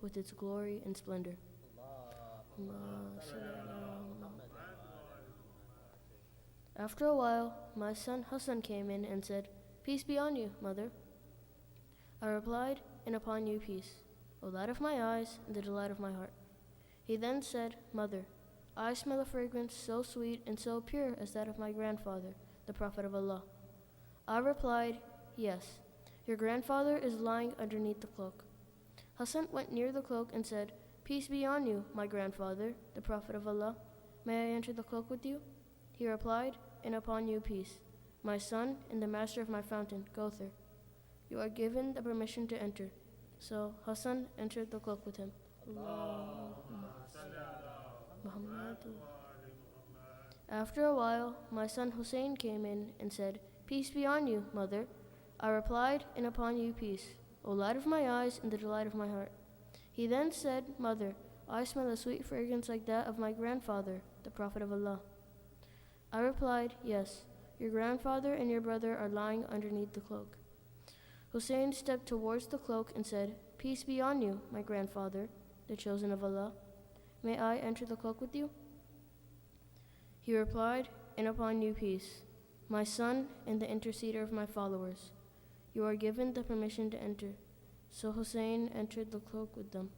with its glory and splendor. After a while, my son Hassan came in and said, "Peace be on you, mother." I replied, "And upon you peace, O light of my eyes and the delight of my heart." He then said, "Mother, I smell a fragrance so sweet and so pure as that of my grandfather, the Prophet of Allah." I replied, "Yes, your grandfather is lying underneath the cloak." Hassan went near the cloak and said, "Peace be on you, my grandfather, the Prophet of Allah. May I enter the cloak with you?" He replied, "And upon you peace, my son and the master of my fountain, go there. You are given the permission to enter." So Hassan entered the cloak with him. After a while, my son Hussein came in and said, "Peace be on you, mother." I replied, "And upon you peace, O light of my eyes and the delight of my heart." He then said, "Mother, I smell a sweet fragrance like that of my grandfather, the Prophet of Allah." I replied, "Yes, your grandfather and your brother are lying underneath the cloak." Hussein stepped towards the cloak and said, "Peace be on you, my grandfather, the chosen of Allah. May I enter the cloak with you?" He replied, "And upon you peace, my son and the interceder of my followers. You are given the permission to enter." So Hussein entered the cloak with them.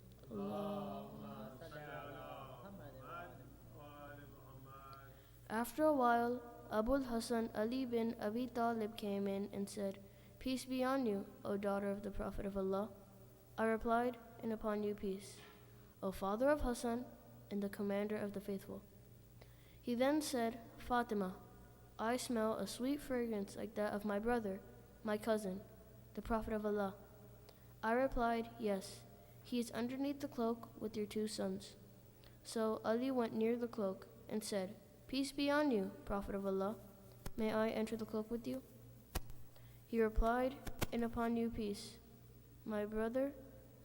After a while, Abul Hasan Ali bin Abi Talib came in and said, "Peace be on you, O daughter of the Prophet of Allah." I replied, "And upon you peace, O father of Hassan and the commander of the faithful." He then said, "Fatima, I smell a sweet fragrance like that of my brother, my cousin, the Prophet of Allah." I replied, "Yes, he is underneath the cloak with your two sons." So Ali went near the cloak and said, "Peace be on you, Prophet of Allah. May I enter the cloak with you?" He replied, "And upon you peace, my brother,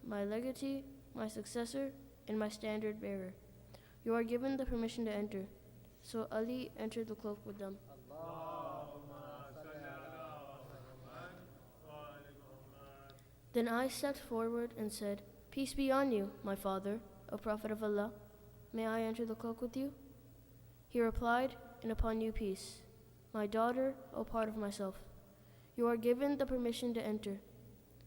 my legatee, my successor, and my standard bearer. You are given the permission to enter." So Ali entered the cloak with them. Then I stepped forward and said, "Peace be on you, my father, O Prophet of Allah. May I enter the cloak with you?" He replied, "And upon you peace, my daughter, O part of myself. You are given the permission to enter."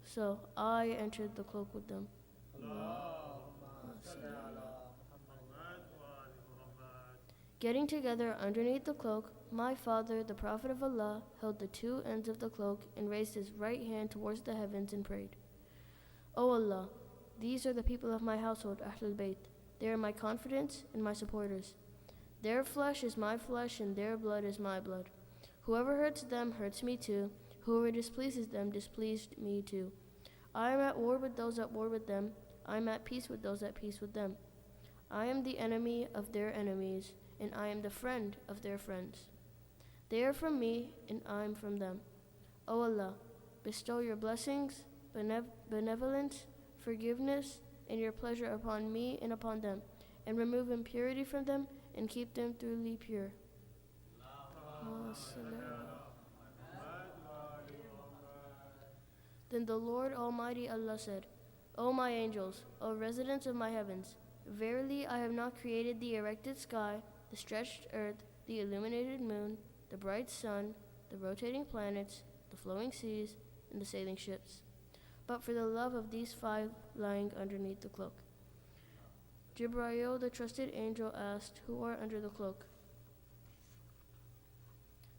So I entered the cloak with them. Getting together underneath the cloak, my father, the Prophet of Allah, held the two ends of the cloak and raised his right hand towards the heavens and prayed, "O Allah, these are the people of my household, Ahlul Bayt. They are my confidants and my supporters. Their flesh is my flesh and their blood is my blood. Whoever hurts them hurts me too. Whoever displeases them displeased me too. I am at war with those at war with them. I am at peace with those at peace with them. I am the enemy of their enemies, and I am the friend of their friends. They are from me, and I am from them. O Allah, bestow your blessings, benevolence, forgiveness, and your pleasure upon me and upon them, and remove impurity from them, and keep them thoroughly pure." Then the Lord Almighty Allah said, "O my angels, O residents of my heavens, verily I have not created the erected sky, the stretched earth, the illuminated moon, the bright sun, the rotating planets, the flowing seas, and the sailing ships, but for the love of these five lying underneath the cloak." Jibreel, the trusted angel, asked, "Who are under the cloak?"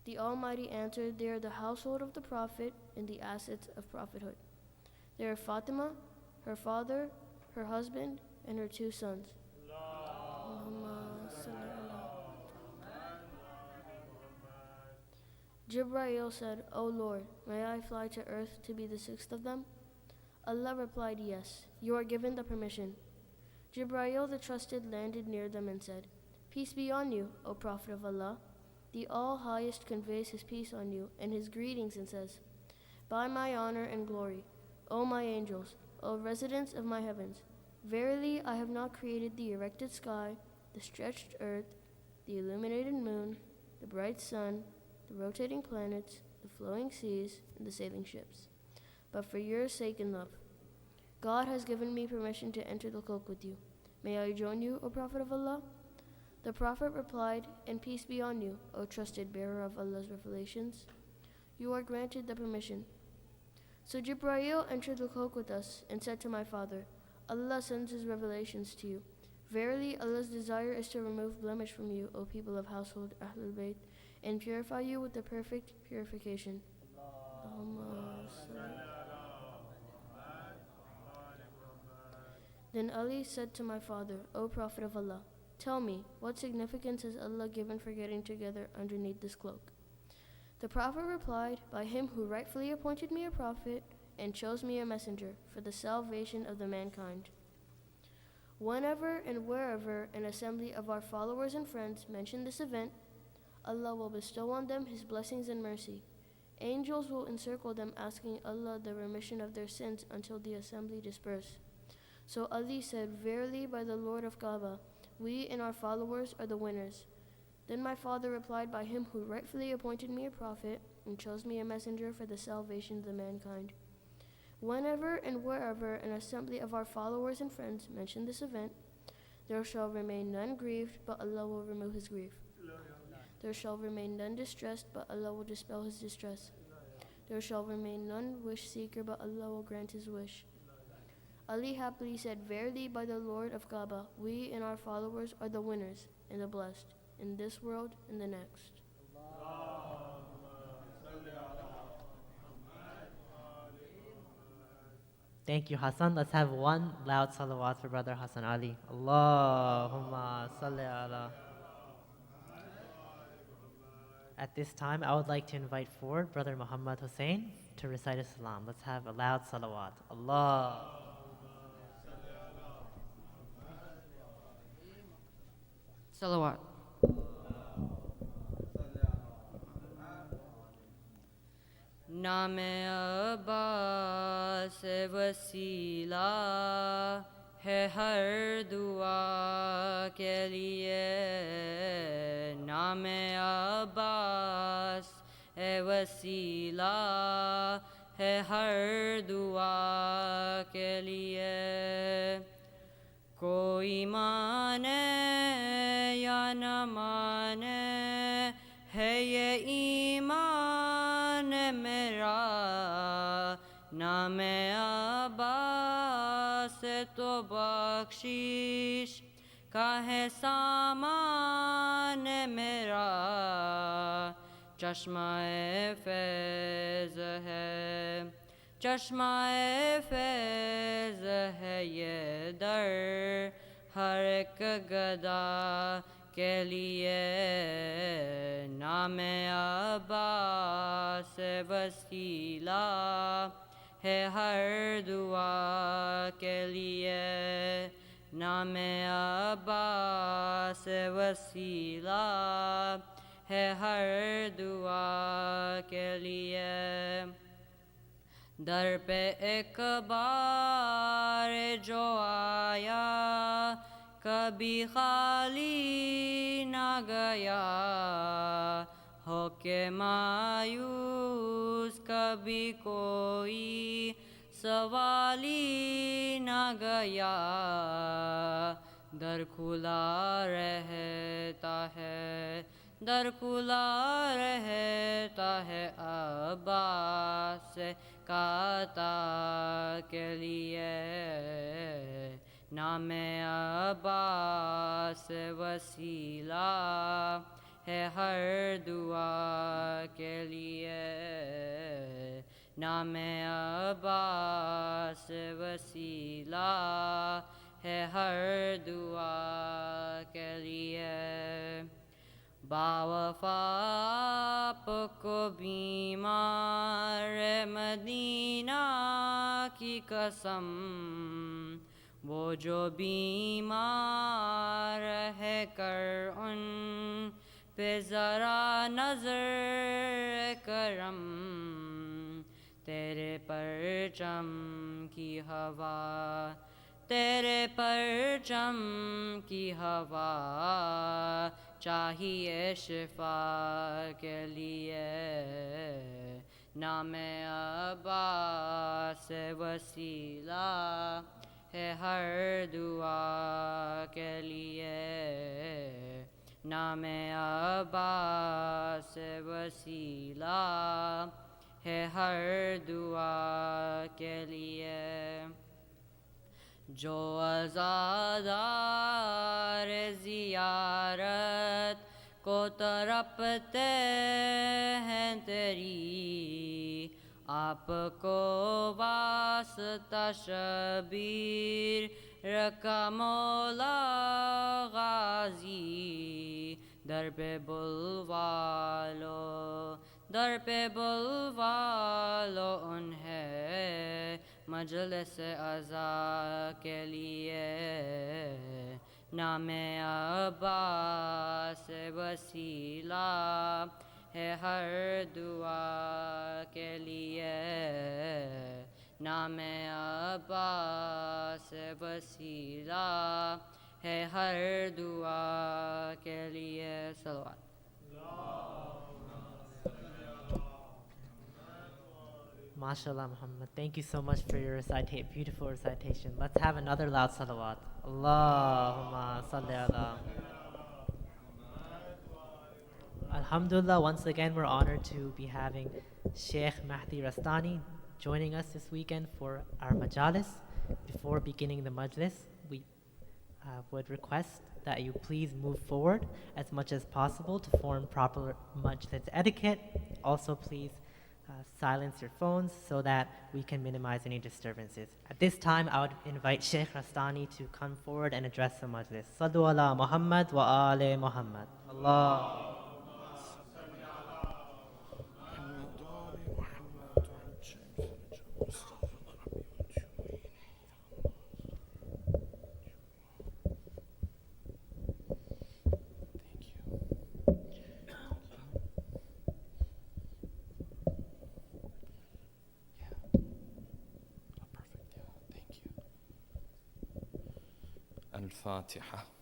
The Almighty answered, "They are the household of the Prophet and the assets of prophethood. They are Fatima, her father, her husband, and her two sons." Jibreel said, "O Lord, may I fly to earth to be the sixth of them?" Allah replied, "Yes, you are given the permission." Jibreel the trusted landed near them and said, "Peace be on you, O Prophet of Allah. The All-Highest conveys his peace on you and his greetings and says, By my honor and glory, O my angels, O residents of my heavens, verily I have not created the erected sky, the stretched earth, the illuminated moon, the bright sun, the rotating planets, the flowing seas, and the sailing ships, but for your sake and love. God has given me permission to enter the cloak with you. May I join you, O Prophet of Allah? The Prophet replied, and peace be on you, O trusted bearer of Allah's revelations. You are granted the permission. So Jibreel entered the cloak with us and said to my father, Allah sends his revelations to you. Verily, Allah's desire is to remove blemish from you, O people of household Ahlul Bayt, and purify you with the perfect purification. Then Ali said to my father, O Prophet of Allah, tell me, what significance has Allah given for getting together underneath this cloak? The Prophet replied, by him who rightfully appointed me a prophet and chose me a messenger for the salvation of the mankind. Whenever and wherever an assembly of our followers and friends mention this event, Allah will bestow on them His blessings and mercy. Angels will encircle them asking Allah the remission of their sins until the assembly disperse. So Ali said, verily by the Lord of Kaaba, we and our followers are the winners. Then my father replied, by him who rightfully appointed me a prophet and chose me a messenger for the salvation of the mankind. Whenever and wherever an assembly of our followers and friends mention this event, there shall remain none grieved, but Allah will remove his grief. There shall remain none distressed, but Allah will dispel his distress. There shall remain none wish seeker, but Allah will grant his wish. Ali happily said, verily by the Lord of Kaaba, we and our followers are the winners and the blessed, in this world and the next. Thank you, Hassan. Let's have one loud salawat for Brother Hassan Ali. Allahumma salli ala. At this time, I would like to invite forward Brother Muhammad Hussein to recite a salam. Let's have a loud salawat. Allah. Salawat. Naam-e Abbas wasila hai har dua ke liye. Naam-e Abbas wasila hai har dua ke liye. Koi mane ya na mane hai ye iman mera. Naam-e Abbas to bakshish ka hai saman mera. Chashma-e faiz hai, chashma-e faiz hai ye dar har ek gada ke liye. Naam-e Abbas wasila hai har dua ke liye. Naam-e Abbas wasila hai har dua ke liye. در پہ ایک بار جو آیا کبھی خالی نہ گیا. ہو کے مایوس کبھی کوئی سوالی نہ گیا. در کھلا رہتا ہے, در کھلا رہتا ہے عباس کاتا کے لیے. نام-e عباس وسیلہ ہے ہر دعا کے لیے. نام-e عباس وسیلہ ہے ہر دعا کے لیے. باوفا آپ کو بیمار مدینہ کی قسم, وہ جو بیمار ہے کر ان پہ ذرا نظر کرم. تیرے پرچم کی ہوا, تیرے پرچم کی ہوا چاہیے شفا کے لیے. नाम अब्बास वसीला है हर दुआ के लिए नाम अब्बास वसीला है हर दुआ के लिए जो अज़ादार ज़ियारत को तरपते हैं तेरी आपको वास्ता शबीर रखा मौला गाजी दर पे बुलवालो उन्हें मजलिस अज़ा के लिए नाम अब्बास वसीला है हर दुआ के लिए नाम अब्बास वसीला है हर दुआ के लिए सलवात MashaAllah, Muhammad. Thank you so much for your beautiful recitation. Let's have another loud salawat. Allahumma salli ala. Alhamdulillah, once again, we're honored to be having Sheikh Mahdi Rastani joining us this weekend for our Majlis. Before beginning the Majlis, we would request that you please move forward as much as possible to form proper Majlis etiquette. Also, please silence your phones so that we can minimize any disturbances. At this time, I would invite Sheikh Rastani to come forward and address the Majlis. Sallu ala Muhammad wa ali Muhammad. Allah. الفاتحة.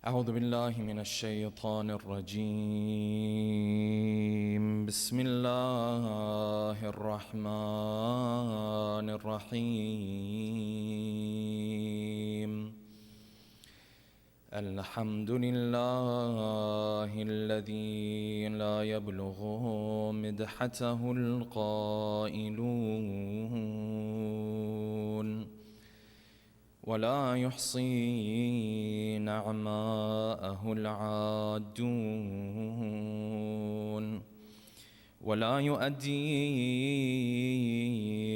أعوذ بالله من الشيطان الرجيم بسم الله الرحمن الرحيم الحمد لله الذي لا يبلغ مدحته القائلون ولا يحصي نعماءه العادون ولا يؤدي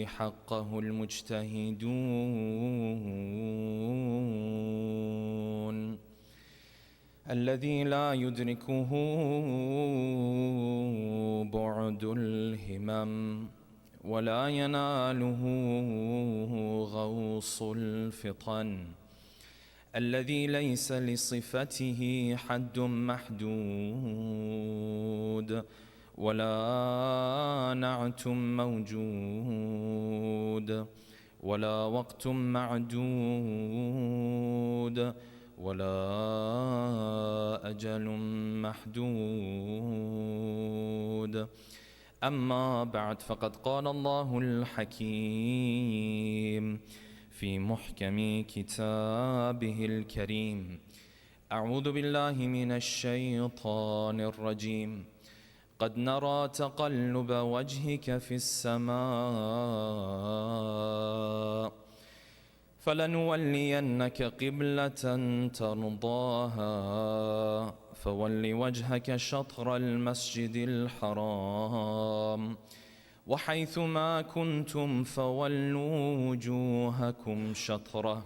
حقه المجتهدون الذي لا يدركه بعد الهمم ولا يناله غوص الفطن الذي ليس لصفته حد محدود ولا نعت موجود ولا وقت معدود ولا أجل محدود أما بعد فقد قال الله الحكيم في محكم كتابه الكريم أعوذ بالله من الشيطان الرجيم قد نرى تقلب وجهك في السماء فلنولينك قبلة ترضاها فول وجهك شطر المسجد الحرام وحيثما كنتم فولوا وجوهكم شطره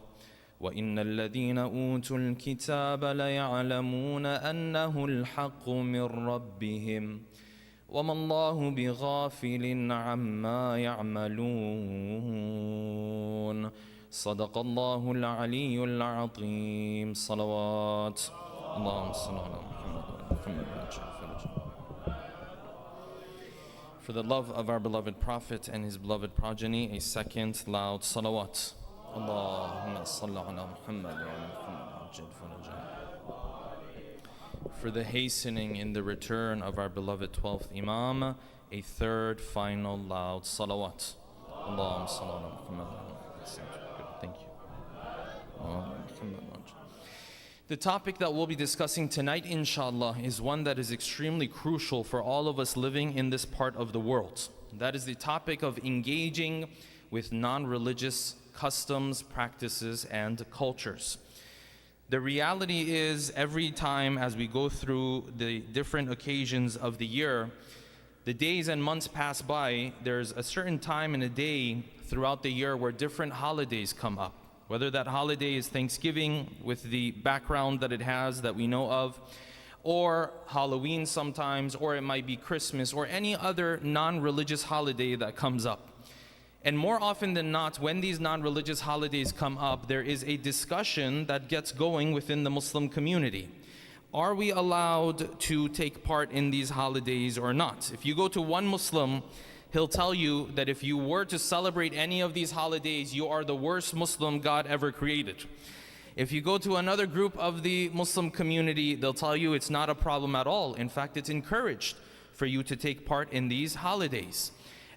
وإن الذين أوتوا الكتاب ليعلمون أنه الحق من ربهم وما الله بغافل عما يعملون صدق الله العلي العظيم صلوات اللهم صل على محمد. For the love of our beloved Prophet and his beloved progeny, a second loud salawat. Allahumma salli ala Muhammad wa ala Muhammad. For the hastening in the return of our beloved 12th Imam, a third final loud salawat. Allahumma salli ala Muhammad wa ala Muhammad. Thank you. The topic that we'll be discussing tonight, inshallah, is one that is extremely crucial for all of us living in this part of the world. That is the topic of engaging with non-religious customs, practices, and cultures. The reality is, every time as we go through the different occasions of the year, the days and months pass by, there's a certain time in a day throughout the year where different holidays come up. Whether that holiday is Thanksgiving with the background that it has that we know of, or Halloween sometimes, or it might be Christmas, or any other non-religious holiday that comes up. And more often than not, when these non-religious holidays come up, there is a discussion that gets going within the Muslim community. Are we allowed to take part in these holidays or not? If you go to one Muslim, he'll tell you that if you were to celebrate any of these holidays, you are the worst Muslim God ever created. If you go to another group of the Muslim community, they'll tell you it's not a problem at all. In fact, it's encouraged for you to take part in these holidays.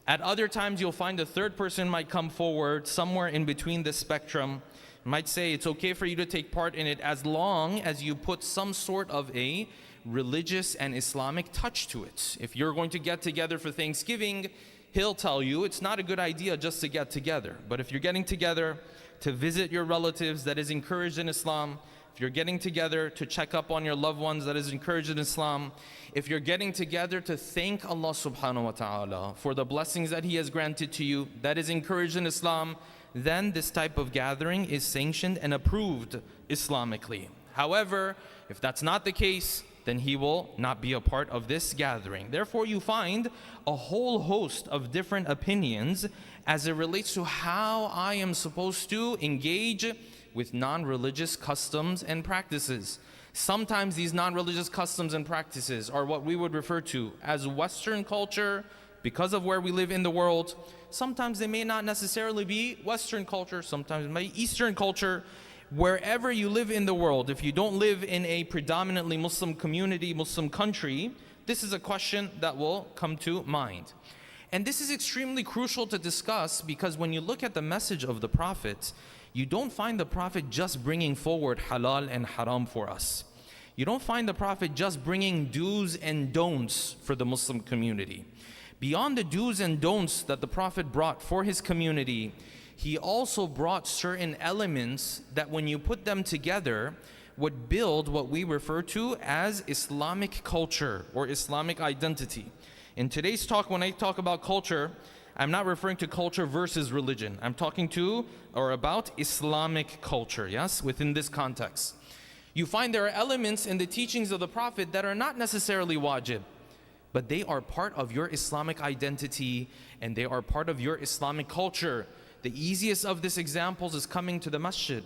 At other times, you'll find a third person might come forward somewhere in between the spectrum, might say it's okay for you to take part in it as long as you put some sort of a religious and Islamic touch to it. If you're going to get together for Thanksgiving, he'll tell you it's not a good idea just to get together. But if you're getting together to visit your relatives, that is encouraged in Islam. If you're getting together to check up on your loved ones, that is encouraged in Islam. If you're getting together to thank Allah subhanahu wa ta'ala for the blessings that He has granted to you, that is encouraged in Islam, then this type of gathering is sanctioned and approved Islamically. However, if that's not the case, then he will not be a part of this gathering. Therefore, you find a whole host of different opinions as it relates to how I am supposed to engage with non-religious customs and practices. Sometimes these non-religious customs and practices are what we would refer to as Western culture because of where we live in the world. Sometimes they may not necessarily be Western culture, sometimes it may be Eastern culture. Wherever you live in the world, if you don't live in a predominantly Muslim community, Muslim country, this is a question that will come to mind. And this is extremely crucial to discuss because when you look at the message of the Prophet, you don't find the Prophet just bringing forward halal and haram for us. You don't find the Prophet just bringing do's and don'ts for the Muslim community. Beyond the do's and don'ts that the Prophet brought for his community, he also brought certain elements that when you put them together would build what we refer to as Islamic culture or Islamic identity. In today's talk, when I talk about culture, I'm not referring to culture versus religion. I'm talking to or about Islamic culture, yes, within this context. You find there are elements in the teachings of the Prophet that are not necessarily wajib, but they are part of your Islamic identity and they are part of your Islamic culture. The easiest of these examples is coming to the masjid.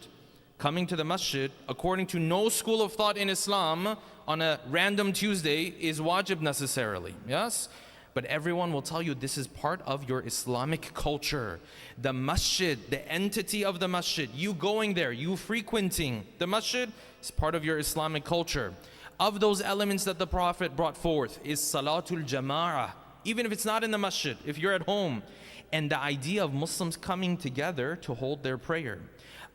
Coming to the masjid, according to no school of thought in Islam, on a random Tuesday is wajib necessarily, yes? But everyone will tell you this is part of your Islamic culture. The masjid, the entity of the masjid, you going there, you frequenting the masjid is part of your Islamic culture. Of those elements that the Prophet brought forth is Salatul Jama'ah, even if it's not in the masjid, if you're at home. And the idea of Muslims coming together to hold their prayer.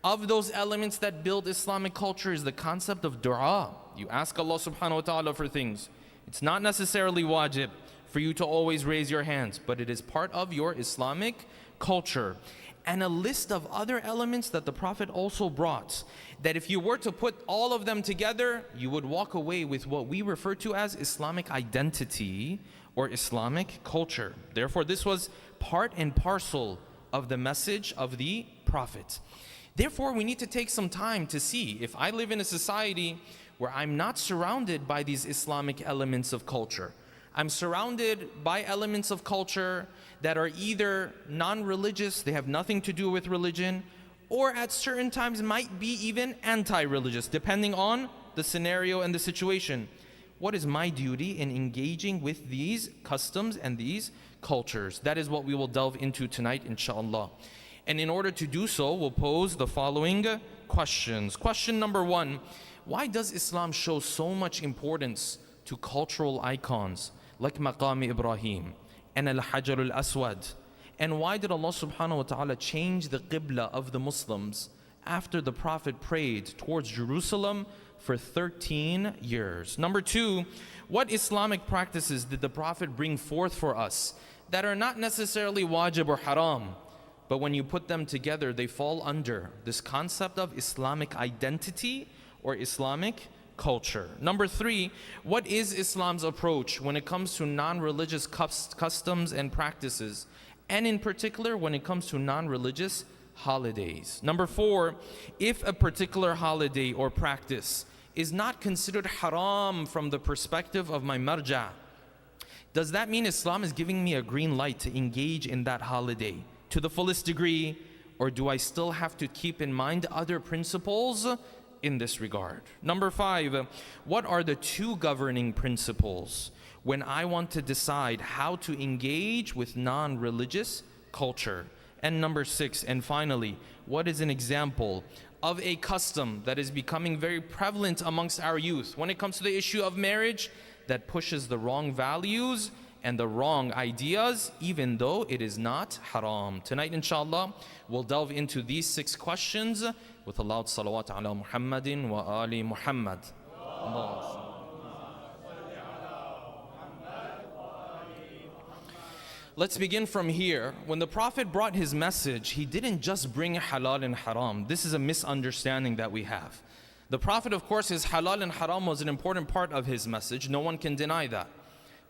Of those elements that build Islamic culture is the concept of dua. You ask Allah subhanahu wa ta'ala for things. It's not necessarily wajib for you to always raise your hands, but it is part of your Islamic culture. And a list of other elements that the Prophet also brought, that if you were to put all of them together, you would walk away with what we refer to as Islamic identity or Islamic culture. Therefore, this was part and parcel of the message of the Prophet. Therefore, we need to take some time to see if I live in a society where I'm not surrounded by these Islamic elements of culture. I'm surrounded by elements of culture that are either non-religious, they have nothing to do with religion, or at certain times might be even anti-religious, depending on the scenario and the situation. What is my duty in engaging with these customs and these cultures? That is what we will delve into tonight, inshallah. And in order to do so, we'll pose the following questions. Question number one, why does Islam show so much importance to cultural icons like Maqam Ibrahim and Al-Hajar al-Aswad? And why did Allah subhanahu wa ta'ala change the qibla of the Muslims after the Prophet prayed towards Jerusalem for 13 years? Number two, what Islamic practices did the Prophet bring forth for us that are not necessarily wajib or haram, but when you put them together, they fall under this concept of Islamic identity or Islamic culture? Number three, what is Islam's approach when it comes to non-religious customs and practices, and in particular when it comes to non-religious holidays? Number four, if a particular holiday or practice is not considered haram from the perspective of my marja, does that mean Islam is giving me a green light to engage in that holiday to the fullest degree, or do I still have to keep in mind other principles in this regard? Number five, what are the two governing principles when I want to decide how to engage with non-religious culture? And number six, and finally, what is an example of a custom that is becoming very prevalent amongst our youth when it comes to the issue of marriage that pushes the wrong values and the wrong ideas, even though it is not haram? Tonight, inshallah, we'll delve into these 6 questions with a loud salawat ala Muhammadin wa ali Muhammad. Let's begin from here. When the Prophet brought his message, he didn't just bring halal and haram. This is a misunderstanding that we have. The Prophet, of course, his halal and haram was an important part of his message. No one can deny that.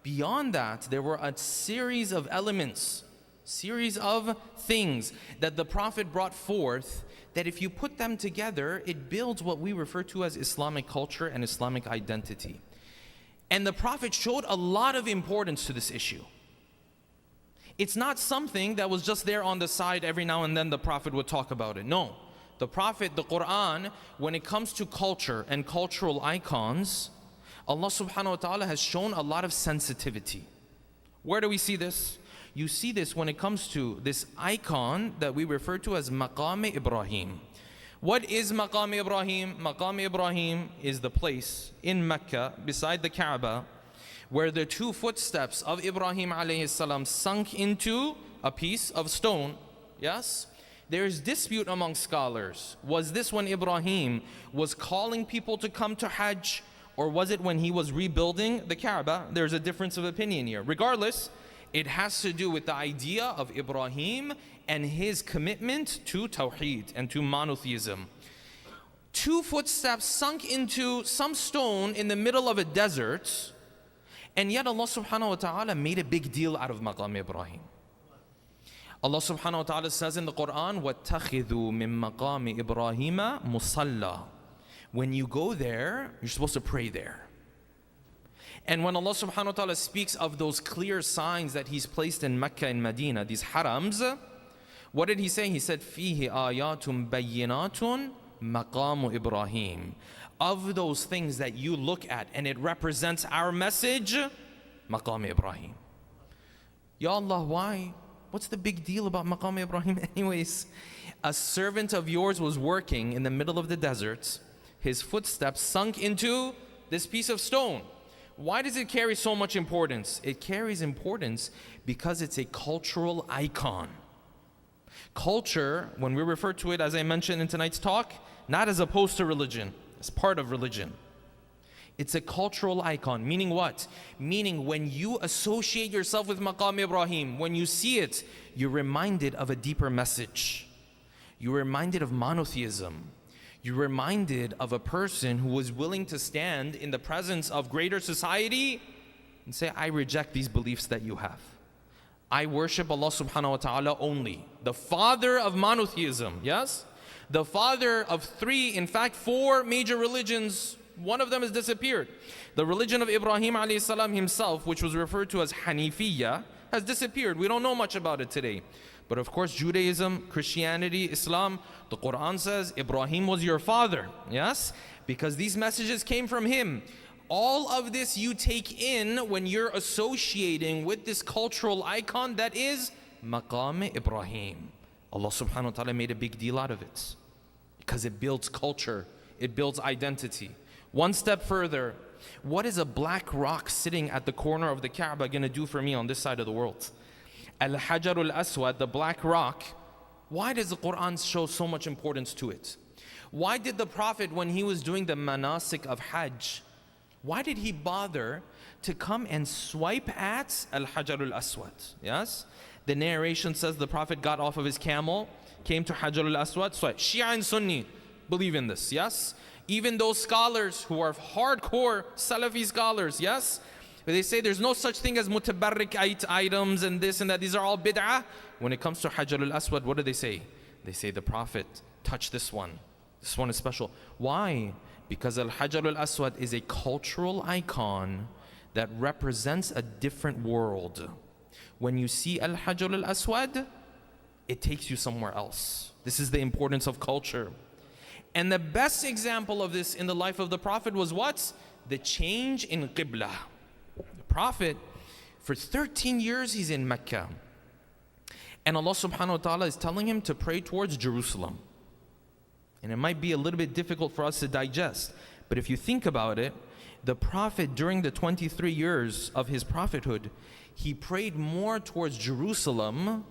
Beyond that, there were a series of elements, series of things that the Prophet brought forth that if you put them together, it builds what we refer to as Islamic culture and Islamic identity. And the Prophet showed a lot of importance to this issue. It's not something that was just there on the side every now and then the Prophet would talk about it. No. The Prophet, the Quran, when it comes to culture and cultural icons, Allah subhanahu wa ta'ala has shown a lot of sensitivity. Where do we see this? You see this when it comes to this icon that we refer to as Maqam Ibrahim. What is Maqam Ibrahim? Maqam Ibrahim is the place in Mecca beside the Kaaba where the 2 footsteps of Ibrahim alayhi salam sunk into a piece of stone. Yes? There is dispute among scholars. Was this when Ibrahim was calling people to come to Hajj, or was it when he was rebuilding the Kaaba? There's a difference of opinion here. Regardless, it has to do with the idea of Ibrahim and his commitment to Tawheed and to monotheism. 2 footsteps sunk into some stone in the middle of a desert, and yet Allah subhanahu wa ta'ala made a big deal out of Maqam Ibrahim. Allah subhanahu wa ta'ala says in the Quran, وَاتَّخِذُوا مِن مَقَامِ إِبْرَاهِيمَ مُصَلَّى. When you go there, you're supposed to pray there. And when Allah subhanahu wa ta'ala speaks of those clear signs that He's placed in Mecca and Medina, these harams, what did He say? He said, فِيهِ آيَاتٌ بَيِّنَاتٌ مَقَامُ إِبْرَاهِيمَ. Of those things that you look at and it represents our message, Maqam Ibrahim. Ya Allah, why? What's the big deal about Maqam Ibrahim anyways? A servant of yours was working in the middle of the desert. His footsteps sunk into this piece of stone. Why does it carry so much importance? It carries importance because it's a cultural icon. Culture, when we refer to it, as I mentioned in tonight's talk, not as opposed to religion, as part of religion. It's a cultural icon, meaning what? Meaning when you associate yourself with Maqam Ibrahim, when you see it, you're reminded of a deeper message. You're reminded of monotheism. You're reminded of a person who was willing to stand in the presence of greater society and say, I reject these beliefs that you have. I worship Allah subhanahu wa ta'ala only, the father of monotheism, yes? The father of 3, in fact 4 major religions one of them has disappeared. The religion of Ibrahim alayhi salam himself, which was referred to as Hanifiyya, has disappeared. We don't know much about it today. But of course, Judaism, Christianity, Islam, the Quran says Ibrahim was your father. Yes? Because these messages came from him. All of this you take in when you're associating with this cultural icon that is Maqam Ibrahim. Allah subhanahu wa ta'ala made a big deal out of it because it builds culture, it builds identity. One step further, what is a black rock sitting at the corner of the Kaaba going to do for me on this side of the world? Al-Hajar al-Aswad, the black rock, why does the Quran show so much importance to it? Why did the Prophet, when he was doing the manasik of Hajj, why did he bother to come and swipe at Al-Hajar al-Aswad? Yes? The narration says the Prophet got off of his camel, came to Hajar al-Aswad, swipe. Shia and Sunni believe in this, yes? Even those scholars who are hardcore Salafi scholars, yes? They say there's no such thing as mutabarrik items and this and that. These are all bid'ah. When it comes to Hajar al-Aswad, what do they say? They say the Prophet touched this one. This one is special. Why? Because Al-Hajar al-Aswad is a cultural icon that represents a different world. When you see Al-Hajar al-Aswad, it takes you somewhere else. This is the importance of culture. And the best example of this in the life of the Prophet was what? The change in Qibla. The Prophet, for 13 years, he's in Mecca. And Allah subhanahu wa ta'ala is telling him to pray towards Jerusalem. And it might be a little bit difficult for us to digest. But if you think about it, the Prophet, during the 23 years of his prophethood, he prayed more towards Jerusalem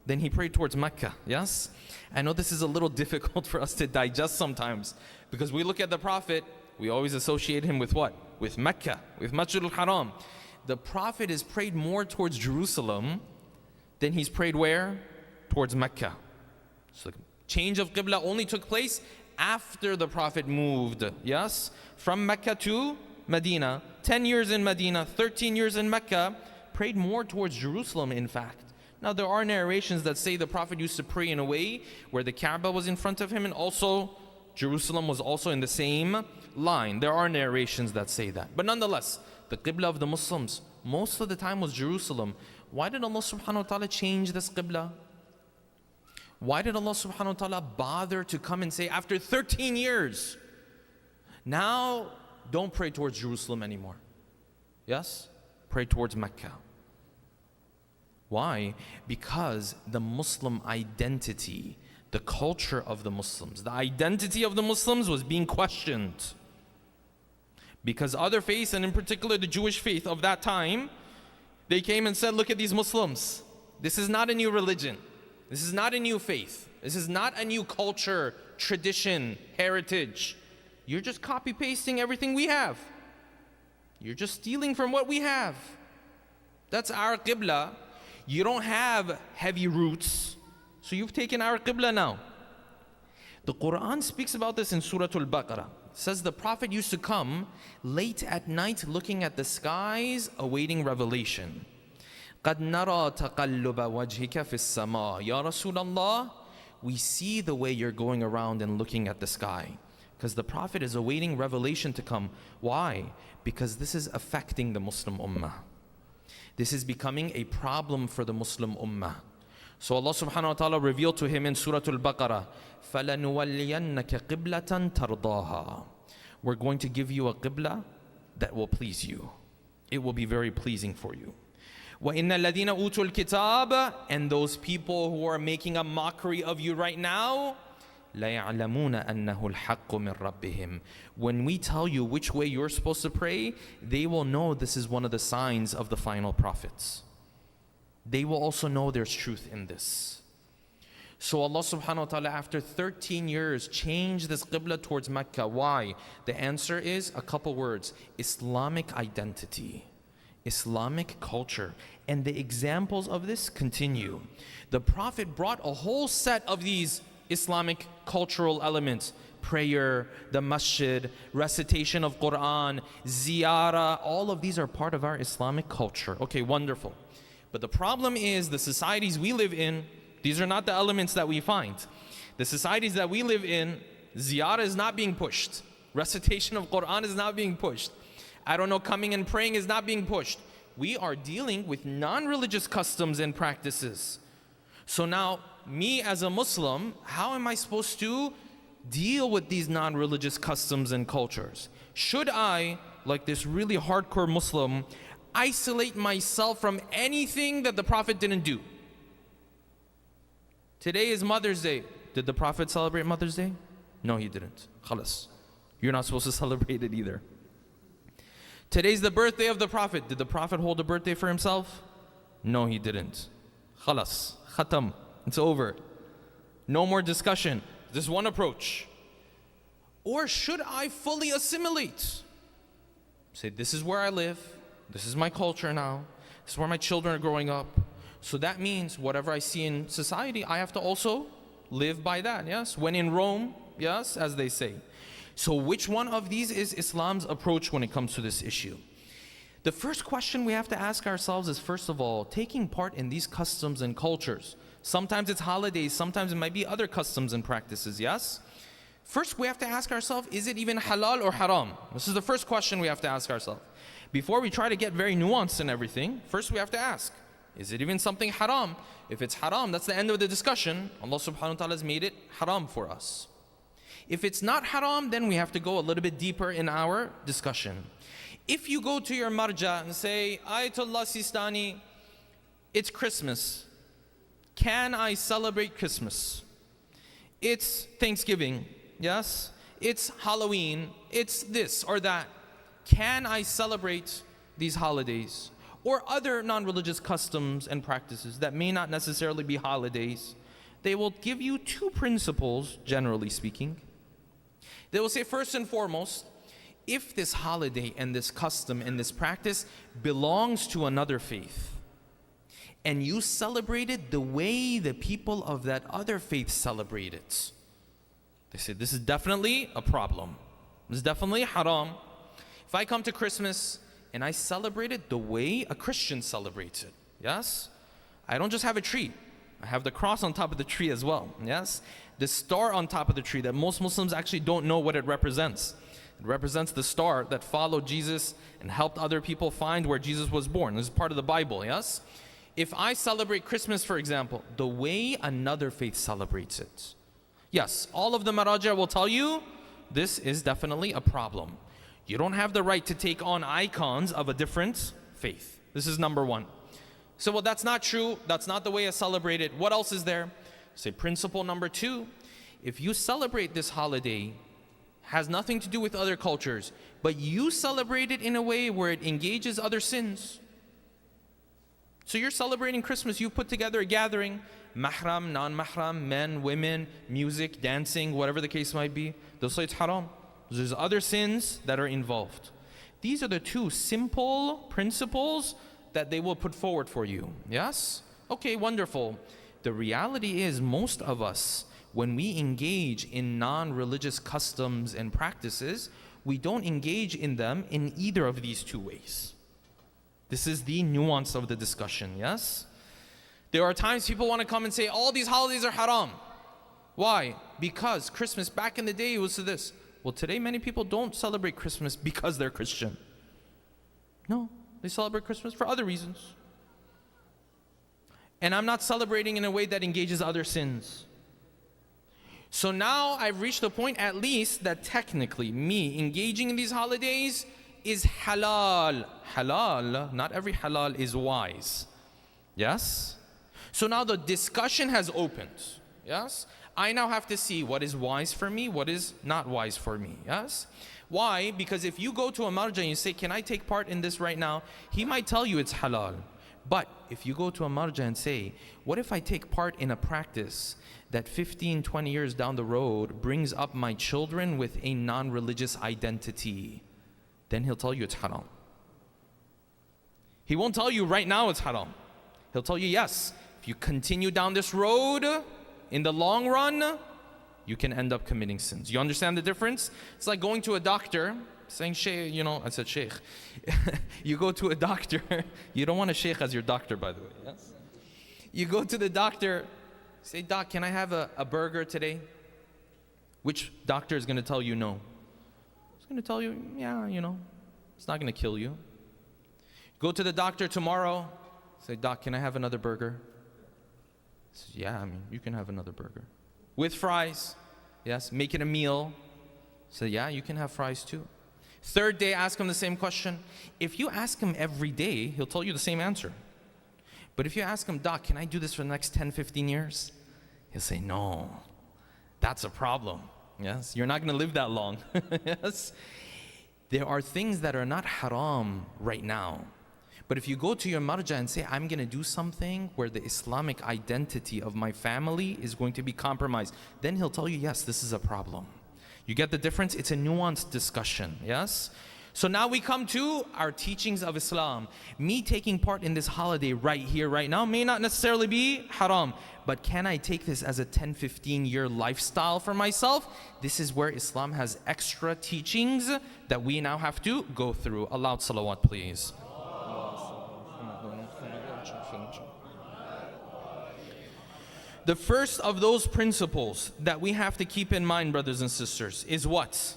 than he prayed towards Mecca. Yes? I know this is a little difficult for us to digest sometimes, because we look at the Prophet, we always associate him with what? With Mecca, with Masjid al-Haram. The Prophet has prayed more towards Jerusalem than he's prayed where? Towards Mecca. So the change of Qibla only took place after the Prophet moved, yes? From Mecca to Medina. 10 years in Medina, 13 years in Mecca, prayed more towards Jerusalem, in fact. Now, there are narrations that say the Prophet used to pray in a way where the Kaaba was in front of him and also Jerusalem was also in the same line. There are narrations that say that. But nonetheless, the Qibla of the Muslims most of the time was Jerusalem. Why did Allah subhanahu wa ta'ala change this Qibla? Why did Allah subhanahu wa ta'ala bother to come and say, after 13 years, now don't pray towards Jerusalem anymore? Yes? Pray towards Mecca. Why? Because the Muslim identity, the culture of the Muslims, the identity of the Muslims was being questioned. Because other faiths, and in particular the Jewish faith of that time, they came and said, look at these Muslims. This is not a new religion. This is not a new faith. This is not a new culture, tradition, heritage. You're just copy-pasting everything we have. You're just stealing from what we have. That's our Qibla. You don't have heavy roots, so you've taken our Qibla now. The Quran speaks about this in Surah Al-Baqarah. It says the Prophet used to come late at night looking at the skies, awaiting revelation. قَدْ نَرَى تَقَلُّبَ وَجْهِكَ فِي السَّمَاءِ Ya Rasulullah, we see the way you're going around and looking at the sky. Because the Prophet is awaiting revelation to come. Why? Because this is affecting the Muslim Ummah. This is becoming a problem for the Muslim Ummah. So Allah subhanahu wa ta'ala revealed to him in Surah Al-Baqarah, فَلَنُوَلِّيَنَّكَ قِبْلَةً تَرْضَاهَا. We're going to give you a qibla that will please you. It will be very pleasing for you. وَإِنَّ الَّذِينَ أُوتُوا الْكِتَابَ. And those people who are making a mockery of you right now, لَيَعْلَمُونَ أَنَّهُ الْحَقُّ مِنْ رَبِّهِمْ. When we tell you which way you're supposed to pray, they will know this is one of the signs of the final prophets. They will also know there's truth in this. So Allah subhanahu wa ta'ala, after 13 years, changed this Qibla towards Mecca. Why? The answer is a couple words: Islamic identity, Islamic culture. And the examples of this continue. The Prophet brought a whole set of these Islamic cultural elements: prayer, the masjid, recitation of Quran, ziyarah. All of these are part of our Islamic culture. Okay, wonderful. But the problem is the societies we live in, these are not the elements that we find. The societies that we live in, ziyarah is not being pushed. Recitation of Quran is not being pushed. I don't know, coming and praying is not being pushed. We are dealing with non-religious customs and practices. So now, me as a Muslim, how am I supposed to deal with these non-religious customs and cultures? Should I, like this really hardcore Muslim, isolate myself from anything that the Prophet didn't do? Today is Mother's Day. Did the Prophet celebrate Mother's Day? No, he didn't. Khalas. You're not supposed to celebrate it either. Today's the birthday of the Prophet. Did the Prophet hold a birthday for himself? No, he didn't. Khalas. Khatam. It's over. No more discussion. There's one approach. Or should I fully assimilate? Say, this is where I live. This is my culture now. This is where my children are growing up. So that means whatever I see in society, I have to also live by that, yes? When in Rome, yes, as they say. So which one of these is Islam's approach when it comes to this issue? The first question we have to ask ourselves is, first of all, taking part in these customs and cultures. Sometimes it's holidays, sometimes it might be other customs and practices, yes? First, we have to ask ourselves, is it even halal or haram? This is the first question we have to ask ourselves. Before we try to get very nuanced in everything, first we have to ask, is it even something haram? If it's haram, that's the end of the discussion. Allah subhanahu wa ta'ala has made it haram for us. If it's not haram, then we have to go a little bit deeper in our discussion. If you go to your marja and say, Ayatollah Sistani, it's Christmas. Can I celebrate Christmas? It's Thanksgiving, yes? It's Halloween, it's this or that. Can I celebrate these holidays? Or other non-religious customs and practices that may not necessarily be holidays. They will give you two principles, generally speaking. They will say, first and foremost, if this holiday and this custom and this practice belongs to another faith, and you celebrate it the way the people of that other faith celebrate it, they say, this is definitely a problem. This is definitely haram. If I come to Christmas and I celebrate it the way a Christian celebrates it, yes? I don't just have a tree. I have the cross on top of the tree as well, yes? The star on top of the tree that most Muslims actually don't know what it represents. It represents the star that followed Jesus and helped other people find where Jesus was born. This is part of the Bible, yes? If I celebrate Christmas, for example, the way another faith celebrates it, yes, all of the maraja will tell you this is definitely a problem. You don't have the right to take on icons of a different faith. This is number one. So, well, that's not true. That's not the way I celebrate it. What else is there? Say, principle number two, if you celebrate this holiday, has nothing to do with other cultures, but you celebrate it in a way where it engages other sins. So you're celebrating Christmas, you put together a gathering, mahram, non-mahram, men, women, music, dancing, whatever the case might be. They'll say it's haram. There's other sins that are involved. These are the two simple principles that they will put forward for you. Yes? Okay, wonderful. The reality is most of us, when we engage in non-religious customs and practices, we don't engage in them in either of these two ways. This is the nuance of the discussion, yes? There are times people want to come and say, all these holidays are haram. Why? Because Christmas back in the day was this. Well, today many people don't celebrate Christmas because they're Christian. No, they celebrate Christmas for other reasons. And I'm not celebrating in a way that engages other sins. So now I've reached the point at least that technically me engaging in these holidays is halal. Halal, not every halal is wise. Yes? So now the discussion has opened. Yes? I now have to see what is wise for me, what is not wise for me. Yes? Why? Because if you go to a marja and you say, can I take part in this right now? He might tell you it's halal. But if you go to a marja and say, what if I take part in a practice that 15, 20 years down the road brings up my children with a non-religious identity? Then he'll tell you it's haram. He won't tell you right now it's haram. He'll tell you, yes, if you continue down this road, in the long run, you can end up committing sins. You understand the difference? It's like going to a doctor, saying, Sheikh, I said Sheikh. You go to a doctor, you don't want a Sheikh as your doctor, by the way, yes? You go to the doctor, say, Doc, can I have a burger today? Which doctor is going to tell you no? It's going to tell you, yeah, it's not going to kill you. Go to the doctor tomorrow. Say, Doc, can I have another burger? He says, yeah, you can have another burger. With fries. Yes, make it a meal. Say, yeah, you can have fries too. Third day, ask him the same question. If you ask him every day, he'll tell you the same answer. But if you ask him, Doc, can I do this for the next 10, 15 years? He'll say, no, that's a problem. Yes, you're not going to live that long. Yes, there are things that are not haram right now. But if you go to your marja and say, I'm going to do something where the Islamic identity of my family is going to be compromised, then he'll tell you, yes, this is a problem. You get the difference? It's a nuanced discussion, yes? So now we come to our teachings of Islam. Me taking part in this holiday right here, right now, may not necessarily be haram. But can I take this as a 10, 15-year lifestyle for myself? This is where Islam has extra teachings that we now have to go through. A loud salawat, please. The first of those principles that we have to keep in mind, brothers and sisters, is what?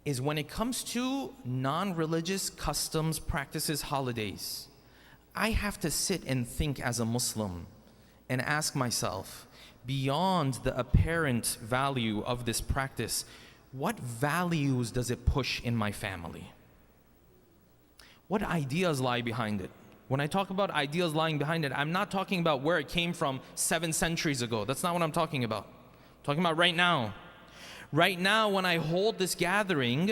Is when it comes to non-religious customs, practices, holidays, I have to sit and think as a Muslim and ask myself, beyond the apparent value of this practice, what values does it push in my family? What ideas lie behind it? When I talk about ideas lying behind it, I'm not talking about where it came from 7 centuries ago. That's not what I'm talking about. I'm talking about right now. Right now, when I hold this gathering,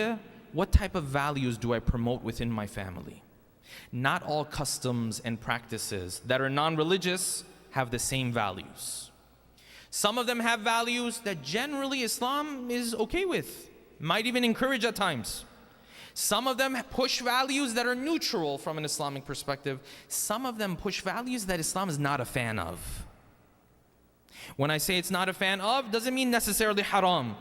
what type of values do I promote within my family? Not all customs and practices that are non-religious have the same values. Some of them have values that generally Islam is okay with, might even encourage at times. Some of them push values that are neutral from an Islamic perspective. Some of them push values that Islam is not a fan of. When I say it's not a fan of, doesn't mean necessarily haram.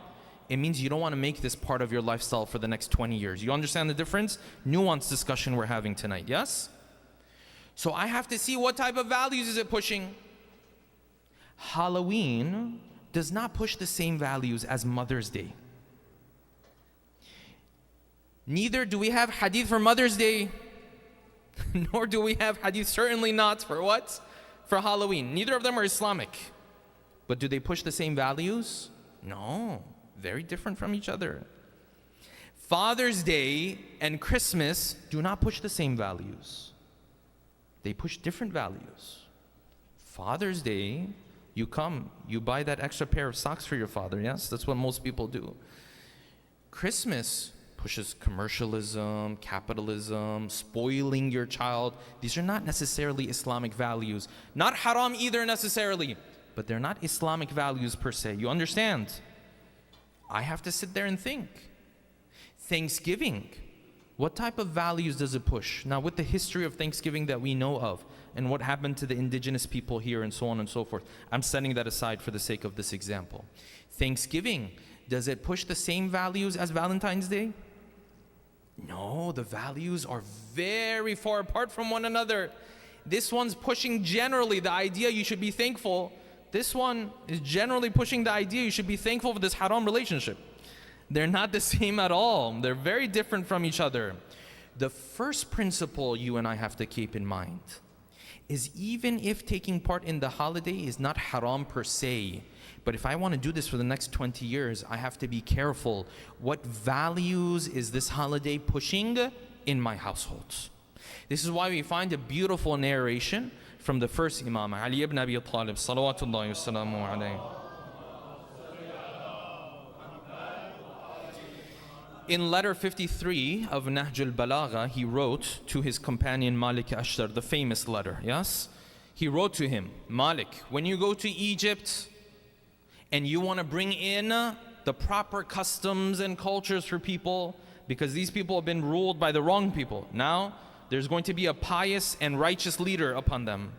It means you don't want to make this part of your lifestyle for the next 20 years. You understand the difference? Nuanced discussion we're having tonight, yes? So I have to see what type of values is it pushing. Halloween does not push the same values as Mother's Day. Neither do we have hadith for Mother's Day, nor do we have hadith, certainly not for what? For Halloween. Neither of them are Islamic. But do they push the same values? No, very different from each other. Father's Day and Christmas do not push the same values. They push different values. Father's Day, you come, you buy that extra pair of socks for your father, yes? That's what most people do. Christmas pushes commercialism, capitalism, spoiling your child. These are not necessarily Islamic values. Not haram either necessarily, but they're not Islamic values per se. You understand? I have to sit there and think. Thanksgiving, what type of values does it push? Now, with the history of Thanksgiving that we know of, and what happened to the indigenous people here and so on and so forth, I'm setting that aside for the sake of this example. Thanksgiving, does it push the same values as Valentine's Day? No, the values are very far apart from one another. This one's pushing generally the idea you should be thankful. This one is generally pushing the idea you should be thankful for this haram relationship. They're not the same at all. They're very different from each other. The first principle you and I have to keep in mind is even if taking part in the holiday is not haram per se, but if I want to do this for the next 20 years, I have to be careful. What values is this holiday pushing in my household? This is why we find a beautiful narration from the first Imam, Ali ibn Abi Talib, salawatullahi wassalamu alayhi. In letter 53 of Nahj al-Balagha, he wrote to his companion Malik Ashtar, the famous letter, yes? He wrote to him, Malik, when you go to Egypt and you want to bring in the proper customs and cultures for people, because these people have been ruled by the wrong people. Now, there's going to be a pious and righteous leader upon them.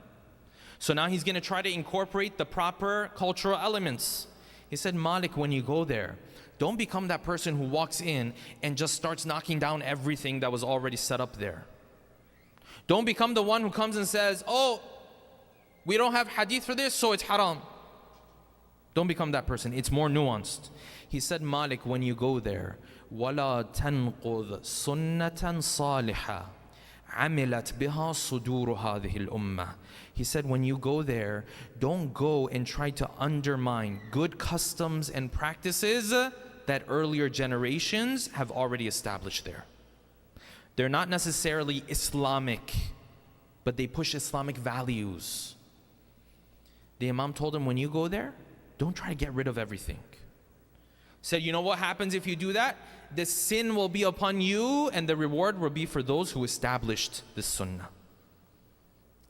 So now he's going to try to incorporate the proper cultural elements. He said, Malik, when you go there, don't become that person who walks in and just starts knocking down everything that was already set up there. Don't become the one who comes and says, oh, we don't have hadith for this, so it's haram. Don't become that person. It's more nuanced. He said, Malik, when you go there, وَلَا تَنْقُذْ سُنَّةً صَالِحًا عَمِلَتْ بِهَا صُدُورُ هَذِهِ الْأُمَّةِ. He said, when you go there, don't go and try to undermine good customs and practices that earlier generations have already established there. They're not necessarily Islamic, but they push Islamic values. The Imam told him, when you go there, don't try to get rid of everything. Said, you know what happens if you do that? The sin will be upon you and the reward will be for those who established the sunnah.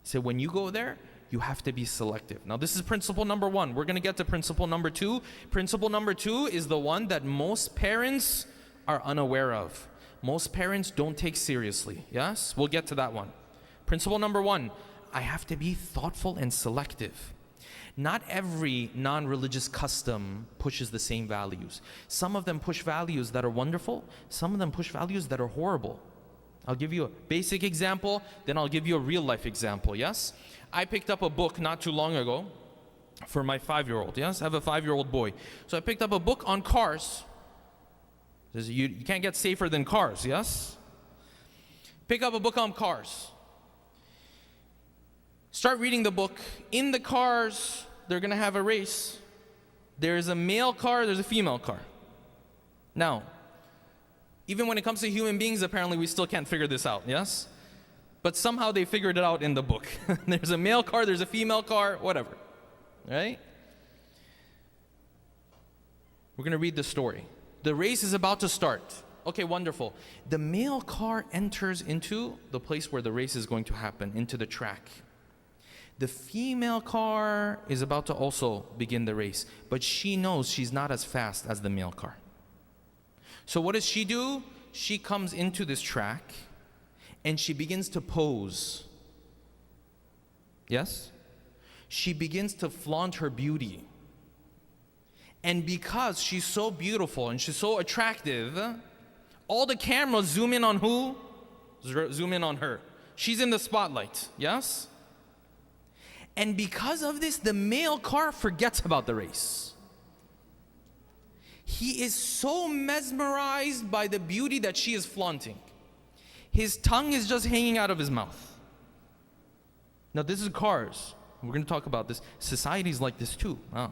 Said, when you go there, you have to be selective. Now this is principle number one. We're going to get to principle number two. Principle number two is the one that most parents are unaware of. Most parents don't take seriously. Yes? We'll get to that one. Principle number one, I have to be thoughtful and selective. Not every non-religious custom pushes the same values. Some of them push values that are wonderful. Some of them push values that are horrible. I'll give you a basic example, then I'll give you a real life example, yes? I picked up a book not too long ago for my 5-year-old, yes? I have a 5-year-old boy. So I picked up a book on cars. You can't get safer than cars, yes? Pick up a book on cars. Start reading the book. In the cars, they're going to have a race. There's a male car, there's a female car. Now, even when it comes to human beings, apparently we still can't figure this out, yes? But somehow they figured it out in the book. There's a male car, there's a female car, whatever. Right? We're going to read the story. The race is about to start. Okay, wonderful. The male car enters into the place where the race is going to happen, into the track. The female car is about to also begin the race, but she knows she's not as fast as the male car. So what does she do? She comes into this track and she begins to pose. Yes? She begins to flaunt her beauty. And because she's so beautiful and she's so attractive, all the cameras zoom in on who? Zoom in on her. She's in the spotlight. Yes? And because of this, the male car forgets about the race. He is so mesmerized by the beauty that she is flaunting. His tongue is just hanging out of his mouth. Now this is cars. We're going to talk about this. Society's like this too. Wow.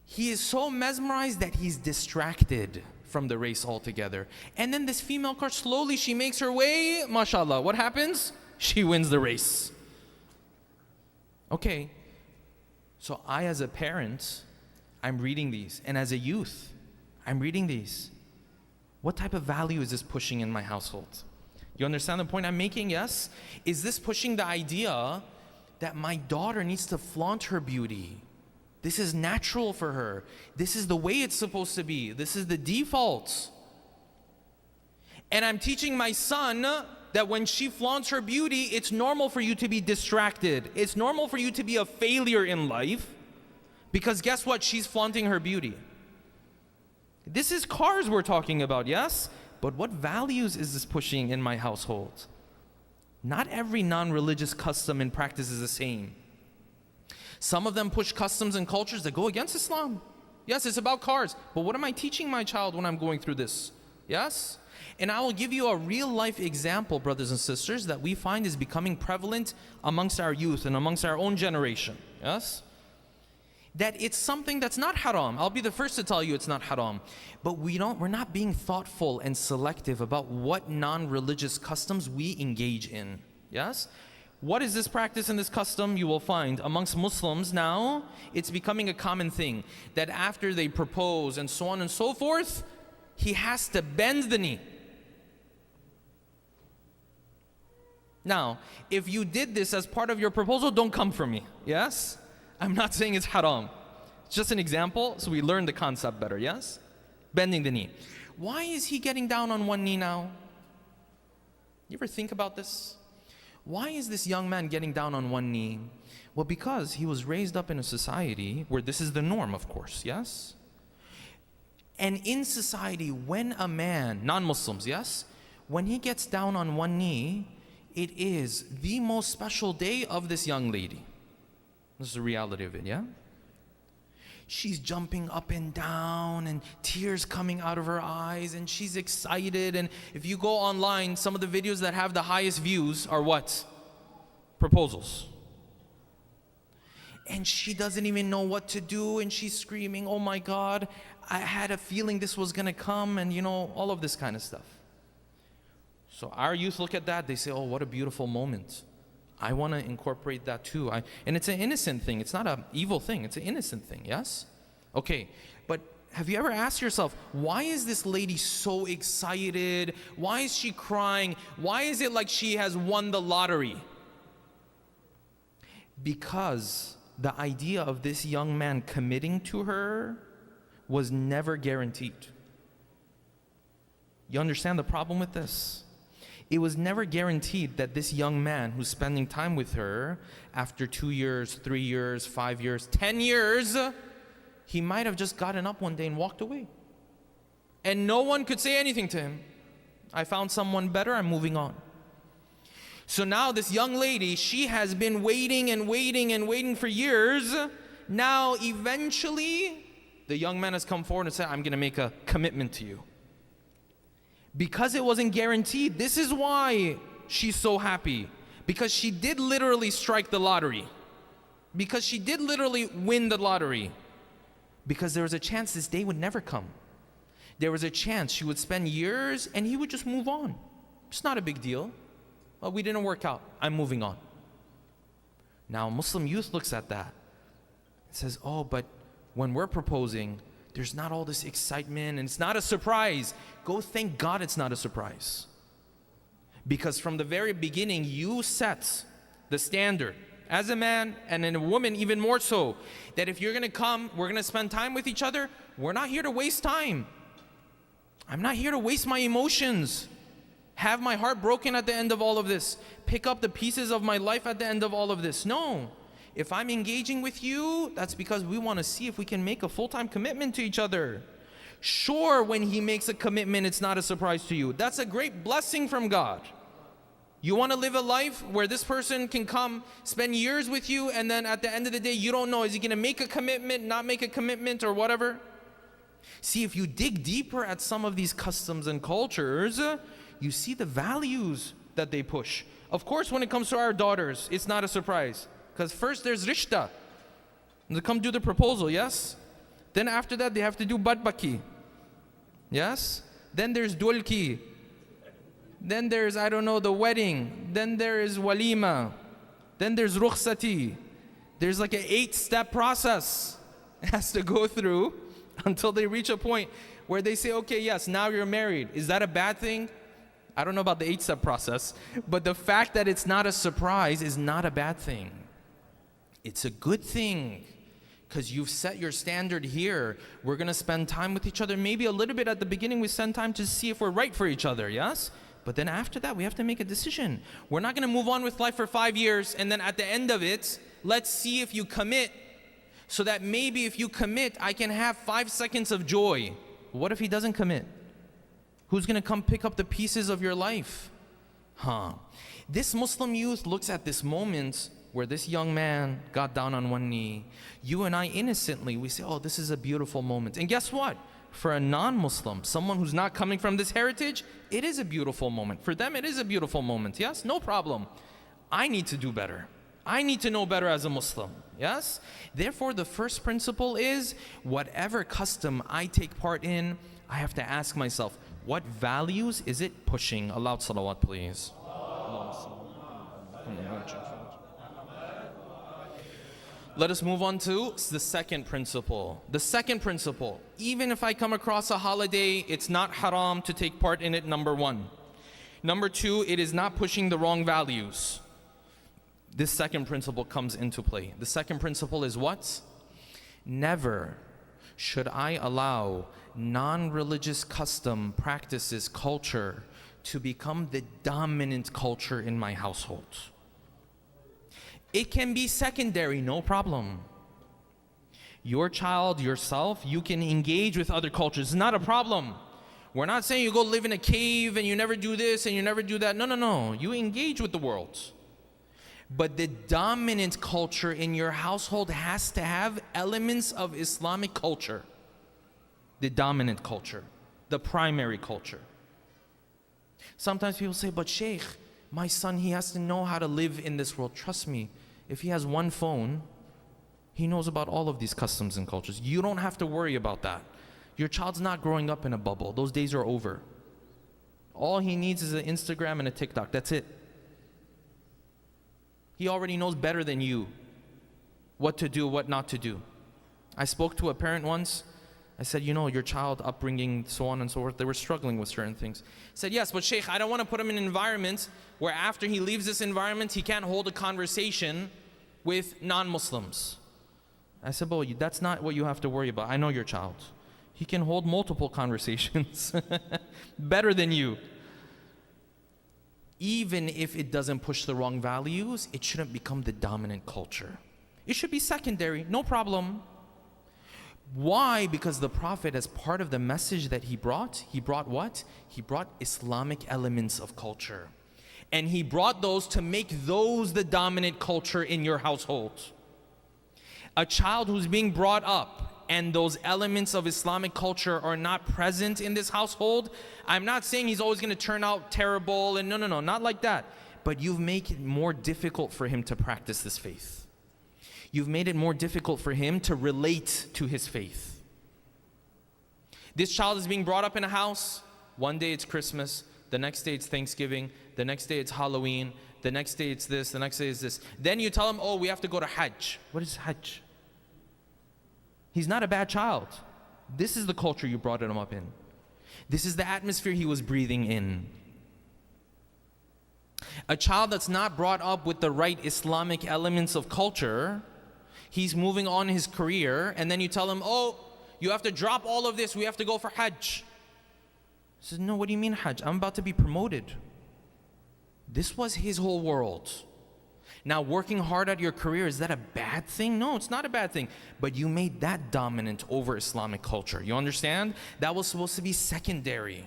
He is so mesmerized that he's distracted from the race altogether. And then this female car, slowly she makes her way. MashaAllah. What happens? She wins the race. Okay, so I as a parent, I'm reading these. And as a youth, I'm reading these. What type of value is this pushing in my household? You understand the point I'm making? Yes? Is this pushing the idea that my daughter needs to flaunt her beauty? This is natural for her. This is the way it's supposed to be. This is the default. And I'm teaching my son that when she flaunts her beauty, it's normal for you to be distracted. It's normal for you to be a failure in life because guess what? She's flaunting her beauty. This is cars we're talking about, yes? But what values is this pushing in my household? Not every non-religious custom and practice is the same. Some of them push customs and cultures that go against Islam. Yes, it's about cars. But what am I teaching my child when I'm going through this? Yes? And I will give you a real life example, brothers and sisters, that we find is becoming prevalent amongst our youth and amongst our own generation. Yes? That it's something that's not haram. I'll be the first to tell you it's not haram. But we're not being thoughtful and selective about what non-religious customs we engage in. Yes? What is this practice and this custom? You will find amongst Muslims now, it's becoming a common thing that after they propose and so on and so forth, he has to bend the knee. Now, if you did this as part of your proposal, don't come for me. Yes? I'm not saying it's haram. It's just an example so we learn the concept better. Yes? Bending the knee. Why is he getting down on one knee now? You ever think about this? Why is this young man getting down on one knee? Well, because he was raised up in a society where this is the norm, of course. Yes? And in society, when a man, non-Muslims, yes? When he gets down on one knee, it is the most special day of this young lady. This is the reality of it, yeah? She's jumping up and down and tears coming out of her eyes, and she's excited. And if you go online, some of the videos that have the highest views are what? Proposals. And she doesn't even know what to do, and she's screaming, oh my God, I had a feeling this was gonna come, and all of this kind of stuff. So our youth look at that, they say, oh, what a beautiful moment. I want to incorporate that too. And it's an innocent thing. It's not an evil thing. It's an innocent thing, yes? Okay, but have you ever asked yourself, why is this lady so excited? Why is she crying? Why is it like she has won the lottery? Because the idea of this young man committing to her was never guaranteed. You understand the problem with this? It was never guaranteed that this young man who's spending time with her, after 2 years, 3 years, 5 years, 10 years, he might have just gotten up one day and walked away. And no one could say anything to him. I found someone better, I'm moving on. So now this young lady, she has been waiting and waiting and waiting for years. Now eventually, the young man has come forward and said, I'm going to make a commitment to you. Because it wasn't guaranteed, this is why she's so happy. Because she did literally strike the lottery. Because she did literally win the lottery. Because there was a chance this day would never come. There was a chance she would spend years and he would just move on. It's not a big deal. Well, we didn't work out. I'm moving on. Now, Muslim youth looks at that and says, oh, but when we're proposing, there's not all this excitement and it's not a surprise. Go thank God it's not a surprise. Because from the very beginning, you set the standard as a man and in a woman even more so, that if you're going to come, we're going to spend time with each other, we're not here to waste time. I'm not here to waste my emotions. Have my heart broken at the end of all of this. Pick up the pieces of my life at the end of all of this. No. If I'm engaging with you, that's because we want to see if we can make a full-time commitment to each other. Sure, when he makes a commitment, it's not a surprise to you. That's a great blessing from God. You want to live a life where this person can come, spend years with you, and then at the end of the day, you don't know, is he going to make a commitment, not make a commitment, or whatever? See, if you dig deeper at some of these customs and cultures, you see the values that they push. Of course, when it comes to our daughters, it's not a surprise. Because first there's rishta. They come do the proposal, yes? Then after that, they have to do badbaki. Yes? Then there's dulki. Then there's, the wedding. Then there is walima. Then there's rukhsati. There's like an 8-step process it has to go through until they reach a point where they say, okay, yes, now you're married. Is that a bad thing? I don't know about the 8-step process, but the fact that it's not a surprise is not a bad thing. It's a good thing, because you've set your standard here. We're going to spend time with each other. Maybe a little bit at the beginning, we spend time to see if we're right for each other, yes? But then after that, we have to make a decision. We're not going to move on with life for 5 years, and then at the end of it, let's see if you commit, so that maybe if you commit, I can have 5 seconds of joy. What if he doesn't commit? Who's going to come pick up the pieces of your life? This Muslim youth looks at this moment where this young man got down on one knee. You and I innocently, we say, oh, this is a beautiful moment. And guess what? For a non-Muslim, someone who's not coming from this heritage, it is a beautiful moment. For them, it is a beautiful moment. Yes, no problem. I need to do better. I need to know better as a Muslim. Yes? Therefore, the first principle is, whatever custom I take part in, I have to ask myself, what values is it pushing? A loud salawat, please. Let us move on to the second principle. The second principle, even if I come across a holiday, it's not haram to take part in it, number one. Number two, it is not pushing the wrong values. This second principle comes into play. The second principle is what? Never should I allow non-religious custom, practices, culture to become the dominant culture in my household. It can be secondary, no problem. Your child, yourself, you can engage with other cultures. It's not a problem. We're not saying you go live in a cave and you never do this and you never do that. No. You engage with the world. But the dominant culture in your household has to have elements of Islamic culture. The dominant culture, the primary culture. Sometimes people say, but Sheikh, my son, he has to know how to live in this world. Trust me, if he has one phone, he knows about all of these customs and cultures. You don't have to worry about that. Your child's not growing up in a bubble. Those days are over. All he needs is an Instagram and a TikTok. That's it. He already knows better than you what to do, what not to do. I spoke to a parent once. I said, you know, your child upbringing, so on and so forth, they were struggling with certain things. He said, yes, but Sheikh, I don't want to put him in an environment where after he leaves this environment, he can't hold a conversation with non-Muslims. I said, well, that's not what you have to worry about. I know your child. He can hold multiple conversations better than you. Even if it doesn't push the wrong values, it shouldn't become the dominant culture. It should be secondary, no problem. Why? Because the Prophet, as part of the message that he brought what? He brought Islamic elements of culture. And he brought those to make those the dominant culture in your household. A child who's being brought up and those elements of Islamic culture are not present in this household, I'm not saying he's always going to turn out terrible, and no, not like that. But you've made it more difficult for him to practice this faith. You've made it more difficult for him to relate to his faith. This child is being brought up in a house. One day it's Christmas, the next day it's Thanksgiving, the next day it's Halloween, the next day it's this, the next day it's this. Then you tell him, oh, we have to go to Hajj. What is Hajj? He's not a bad child. This is the culture you brought him up in. This is the atmosphere he was breathing in. A child that's not brought up with the right Islamic elements of culture, he's moving on his career, and then you tell him, oh, you have to drop all of this, we have to go for Hajj. He says, no, what do you mean Hajj? I'm about to be promoted. This was his whole world. Now, working hard at your career, is that a bad thing? No, it's not a bad thing. But you made that dominant over Islamic culture. You understand? That was supposed to be secondary.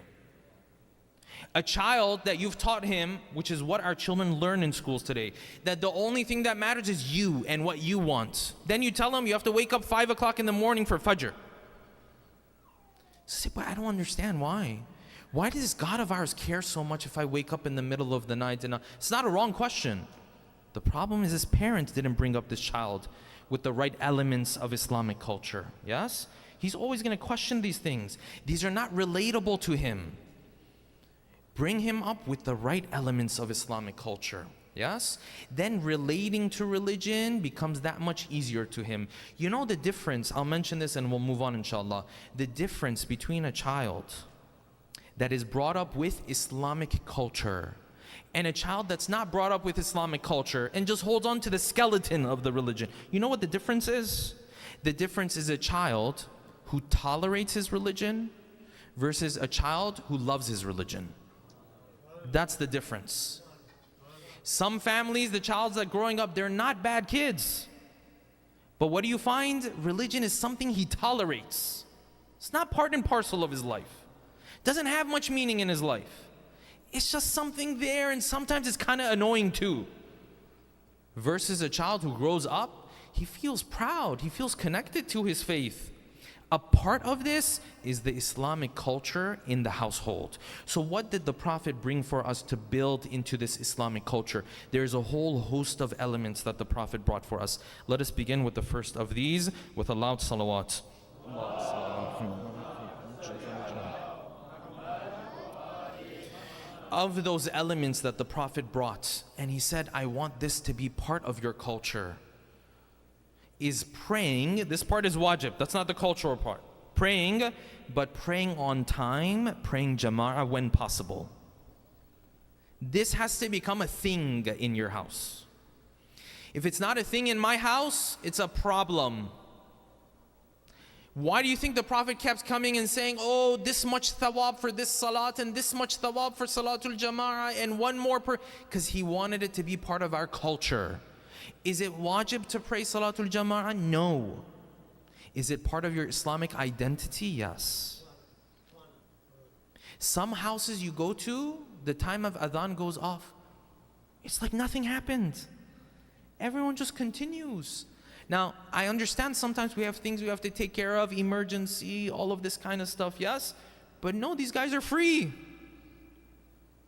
A child that you've taught him, which is what our children learn in schools today, that the only thing that matters is you and what you want. Then you tell him you have to wake up 5 o'clock in the morning for Fajr. Say, but I don't understand why. Why does this God of ours care so much if I wake up in the middle of the night? And it's not a wrong question. The problem is his parents didn't bring up this child with the right elements of Islamic culture. Yes? He's always going to question these things. These are not relatable to him. Bring him up with the right elements of Islamic culture. Yes? Then relating to religion becomes that much easier to him. You know the difference, I'll mention this and we'll move on inshallah. The difference between a child that is brought up with Islamic culture and a child that's not brought up with Islamic culture and just holds on to the skeleton of the religion. You know what the difference is? The difference is a child who tolerates his religion versus a child who loves his religion. That's the difference. Some families, the child's that growing up, they're not bad kids. But what do you find? Religion is something he tolerates. It's not part and parcel of his life. Doesn't have much meaning in his life. It's just something there, and sometimes it's kind of annoying too. Versus a child who grows up, he feels proud, he feels connected to his faith. A part of this is the Islamic culture in the household. So what did the Prophet bring for us to build into this Islamic culture? There's a whole host of elements that the Prophet brought for us. Let us begin with the first of these with a loud salawat. Of those elements that the Prophet brought, and he said, I want this to be part of your culture, is praying. This part is wajib, that's not the cultural part. Praying, but praying on time, praying jama'ah when possible. This has to become a thing in your house. If it's not a thing in my house, it's a problem. Why do you think the Prophet kept coming and saying, oh, this much thawab for this salat and this much thawab for salatul jama'ah and one more per... Because he wanted it to be part of our culture. Is it wajib to pray salatul jama'ah? No. Is it part of your Islamic identity? Yes. Some houses you go to, the time of adhan goes off. It's like nothing happened. Everyone just continues. Now, I understand sometimes we have things we have to take care of, emergency, all of this kind of stuff, yes? But no, these guys are free.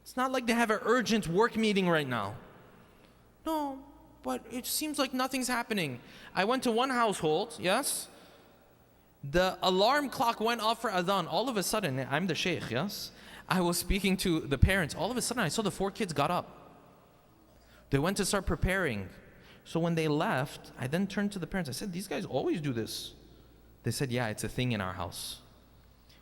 It's not like they have an urgent work meeting right now. No, but it seems like nothing's happening. I went to one household, yes? The alarm clock went off for adhan. All of a sudden, I'm the sheikh, yes? I was speaking to the parents. All of a sudden, I saw the 4 kids got up. They went to start preparing. So when they left, I then turned to the parents. I said, these guys always do this. They said, yeah, it's a thing in our house.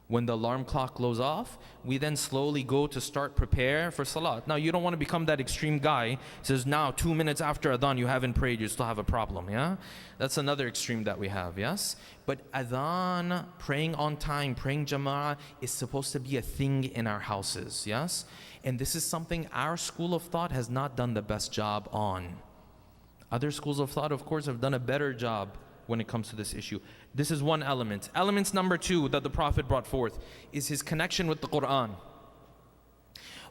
When the alarm clock goes off, we then slowly go to start prepare for salat. Now, you don't want to become that extreme guy who says, now 2 minutes after adhan, you haven't prayed, you still have a problem, yeah? That's another extreme that we have, yes? But adhan, praying on time, praying jama'ah, is supposed to be a thing in our houses, yes? And this is something our school of thought has not done the best job on. Other schools of thought, of course, have done a better job when it comes to this issue. This is one element. Elements number 2 that the Prophet brought forth is his connection with the Quran.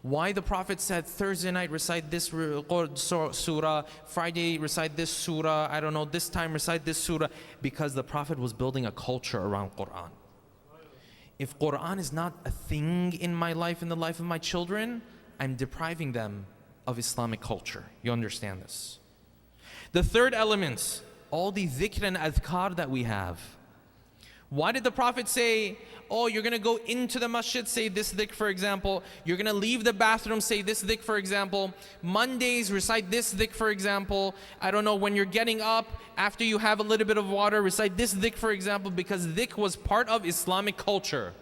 Why the Prophet said Thursday night recite this surah, Friday recite this surah, I don't know, this time recite this surah, because the Prophet was building a culture around Quran. If Quran is not a thing in my life, in the life of my children, I'm depriving them of Islamic culture. You understand this? The third element, all the dhikr and adhkar that we have. Why did the Prophet say, oh, you're going to go into the masjid, say this dhikr, for example. You're going to leave the bathroom, say this dhikr, for example. Mondays, recite this dhikr, for example. I don't know, when you're getting up, after you have a little bit of water, recite this dhikr, for example, because dhikr was part of Islamic culture.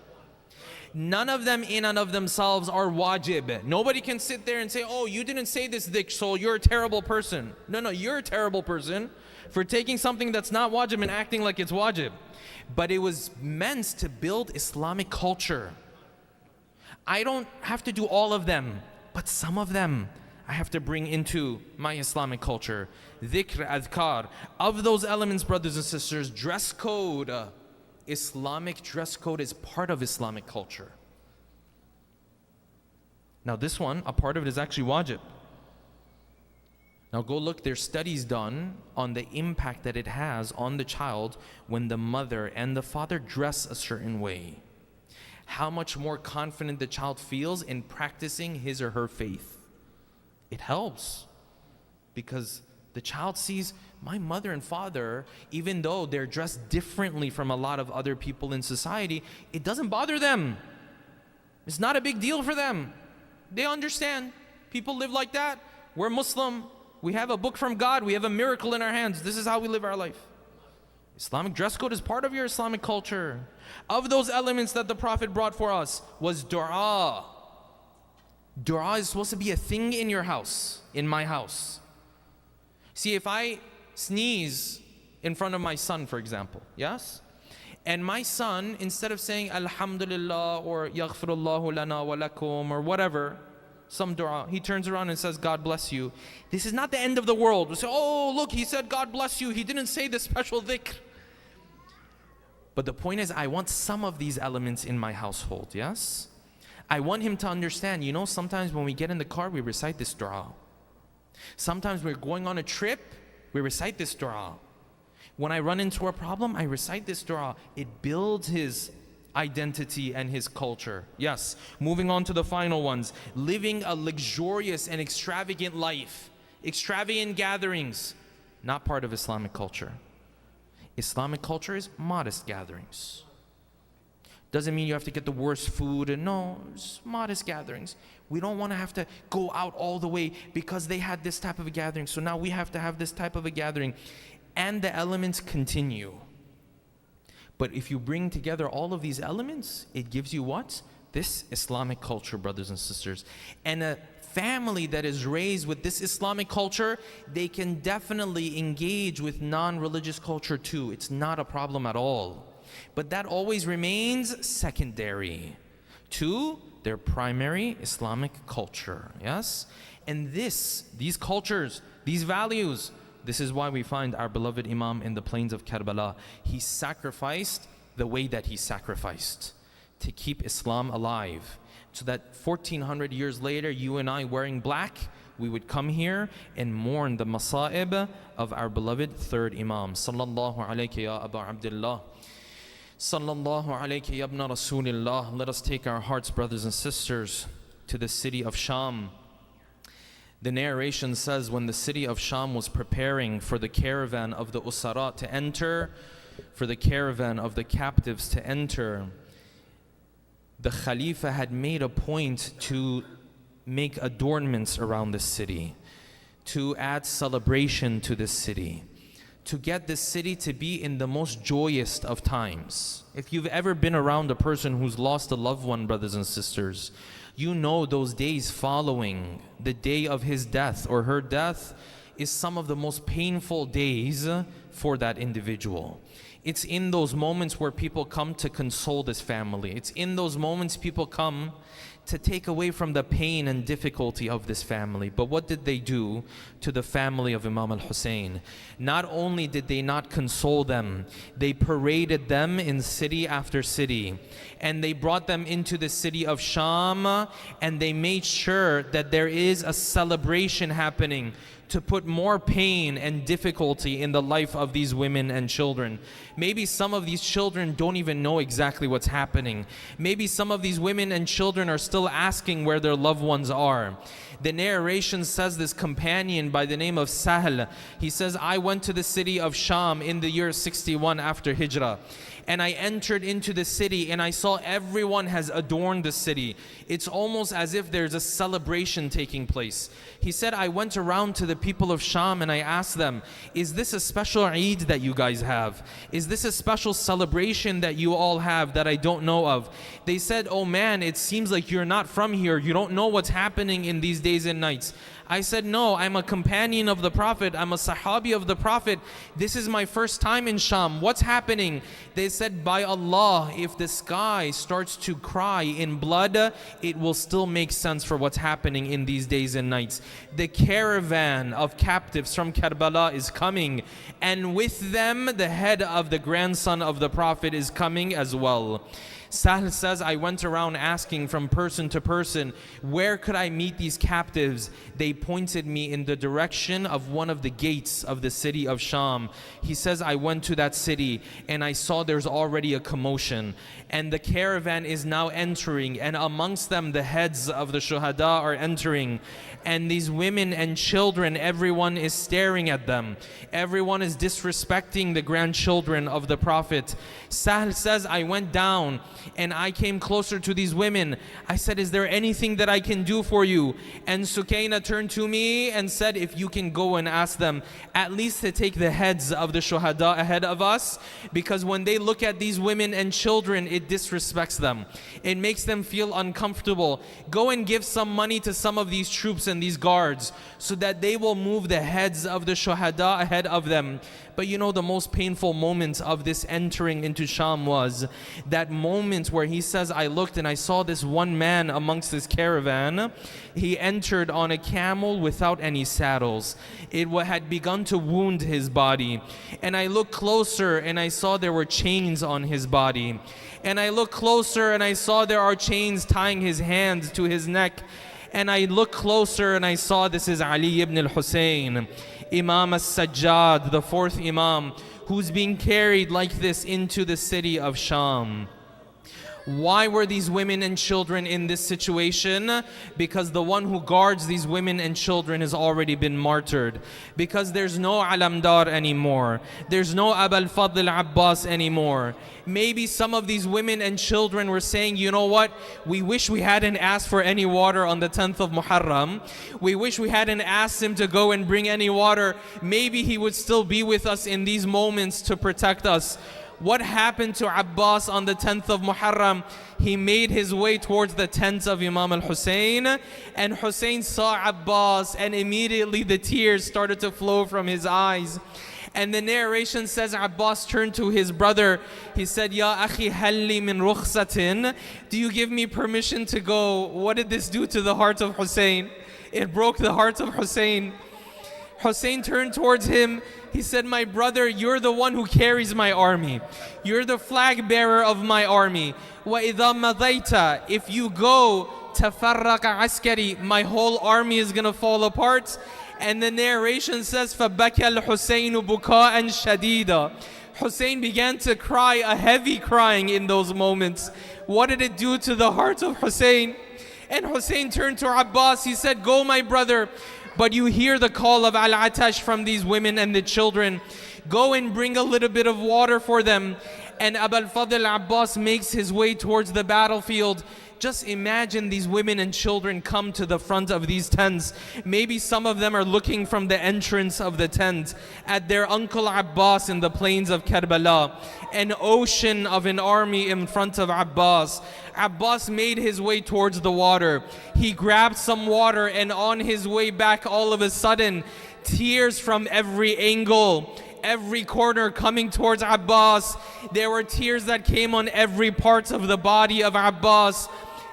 None of them in and of themselves are wajib. Nobody can sit there and say, oh, you didn't say this dhikr, so you're a terrible person. No, you're a terrible person for taking something that's not wajib and acting like it's wajib. But it was meant to build Islamic culture. I don't have to do all of them, but some of them I have to bring into my Islamic culture. Dhikr, adhkar. Of those elements, brothers and sisters, dress code. Islamic dress code is part of Islamic culture. Now this one, a part of it is actually wajib. Now go look, there's studies done on the impact that it has on the child when the mother and the father dress a certain way. How much more confident the child feels in practicing his or her faith. It helps because the child sees my mother and father, even though they're dressed differently from a lot of other people in society, it doesn't bother them. It's not a big deal for them. They understand. People live like that. We're Muslim. We have a book from God. We have a miracle in our hands. This is how we live our life. Islamic dress code is part of your Islamic culture. Of those elements that the Prophet brought for us was dua. Dua is supposed to be a thing in your house, in my house. See, if I sneeze in front of my son, for example, yes? And my son, instead of saying Alhamdulillah or Yaghfirullahu lana wa lakum or whatever, some dua, he turns around and says, God bless you. This is not the end of the world. We say, oh, look, he said, God bless you. He didn't say the special dhikr. But the point is, I want some of these elements in my household, yes? I want him to understand, you know, sometimes when we get in the car, we recite this dua. Sometimes we're going on a trip, we recite this dua. When I run into a problem, I recite this dua. It builds his identity and his culture. Yes, moving on to the final ones. Living a luxurious and extravagant life. Extravagant gatherings, not part of Islamic culture. Islamic culture is modest gatherings. Doesn't mean you have to get the worst food, and no, it's modest gatherings. We don't want to have to go out all the way because they had this type of a gathering, so now we have to have this type of a gathering. And the elements continue. But if you bring together all of these elements, it gives you what? This Islamic culture, brothers and sisters. And a family that is raised with this Islamic culture, they can definitely engage with non-religious culture too. It's not a problem at all. But that always remains secondary to their primary Islamic culture, yes? And these cultures, these values, this is why we find our beloved Imam in the plains of Karbala. He sacrificed the way that he sacrificed to keep Islam alive. So that 1400 years later, you and I wearing black, we would come here and mourn the masa'ib of our beloved third Imam. Sallallahu alayka ya Aba Abdullah. Sallallahu alayka ya Ibn Rasulillah. Let us take our hearts, brothers and sisters, to the city of Sham. The narration says when the city of Sham was preparing for the caravan of the Usara to enter, for the caravan of the captives to enter, the Khalifa had made a point to make adornments around the city, to add celebration to this city, to get this city to be in the most joyous of times. If you've ever been around a person who's lost a loved one, brothers and sisters, you know those days following the day of his death or her death is some of the most painful days for that individual. It's in those moments where people come to console this family. It's in those moments people come to take away from the pain and difficulty of this family. But what did they do to the family of Imam al-Hussein? Not only did they not console them, they paraded them in city after city. And they brought them into the city of Sham, and they made sure that there is a celebration happening to put more pain and difficulty in the life of these women and children. Maybe some of these children don't even know exactly what's happening. Maybe some of these women and children are still asking where their loved ones are. The narration says this companion by the name of Sahl, he says, I went to the city of Sham in the year 61 after Hijrah. And I entered into the city and I saw everyone has adorned the city. It's almost as if there's a celebration taking place. He said, I went around to the people of Sham and I asked them, is this a special Eid that you guys have? Is this a special celebration that you all have that I don't know of? They said, oh man, it seems like you're not from here. You don't know what's happening in these days and nights. I said, no, I'm a companion of the Prophet. I'm a Sahabi of the Prophet. This is my first time in Sham. What's happening? They said, by Allah, if the sky starts to cry in blood, it will still make sense for what's happening in these days and nights. The caravan of captives from Karbala is coming, and with them, the head of the grandson of the Prophet is coming as well. Sahl says, I went around asking from person to person, where could I meet these captives? They pointed me in the direction of one of the gates of the city of Sham. He says, I went to that city and I saw there's already a commotion. And the caravan is now entering, and amongst them the heads of the shuhada are entering. And these women and children, everyone is staring at them. Everyone is disrespecting the grandchildren of the Prophet. Sahl says, I went down and I came closer to these women. I said, is there anything that I can do for you? And Sukaina turned to me and said, if you can go and ask them at least to take the heads of the shuhada ahead of us, because when they look at these women and children, it disrespects them. It makes them feel uncomfortable. Go and give some money to some of these troops and these guards so that they will move the heads of the shuhada ahead of them. But you know, the most painful moment of this entering into Sham was that moment where he says, I looked and I saw this one man amongst this caravan. He entered on a camel without any saddles. It had begun to wound his body. And I looked closer and I saw there were chains on his body. And I looked closer and I saw there are chains tying his hands to his neck. And I looked closer and I saw this is Ali ibn al-Hussein, Imam al-Sajjad, the fourth Imam, who's being carried like this into the city of Sham. Why were these women and children in this situation? Because the one who guards these women and children has already been martyred. Because there's no Alamdar anymore. There's no Abul Fadl Abbas anymore. Maybe some of these women and children were saying, you know what? We wish we hadn't asked for any water on the 10th of Muharram. We wish we hadn't asked him to go and bring any water. Maybe he would still be with us in these moments to protect us. What happened to Abbas on the 10th of Muharram? He made his way towards the tent of Imam al-Hussein, and Hussein saw Abbas, and immediately the tears started to flow from his eyes. And the narration says Abbas turned to his brother. He said, Ya akhi halli min rukhsatin. Do you give me permission to go? What did this do to the heart of Hussein? It broke the heart of Hussein. Hussein turned towards him. He said, my brother, you're the one who carries my army. You're the flag bearer of my army. وَإِذَا مَضَيْتَ. If you go, تَفَرَّقَ عَسْكَرِي, my whole army is going to fall apart. And the narration says, فَبَكَى الْحُسَيْنُ بُكَاءً شَدِيدًا. Hussein began to cry, a heavy crying in those moments. What did it do to the heart of Hussein? And Hussein turned to Abbas, he said, go my brother, but you hear the call of Al-Atash from these women and the children. Go and bring a little bit of water for them. And Abul Fadl Abbas makes his way towards the battlefield. Just imagine these women and children come to the front of these tents. Maybe some of them are looking from the entrance of the tent at their uncle Abbas in the plains of Karbala. An ocean of an army in front of Abbas. Abbas made his way towards the water. He grabbed some water, and on his way back, all of a sudden, tears from every angle, every corner coming towards Abbas. There were tears that came on every part of the body of Abbas.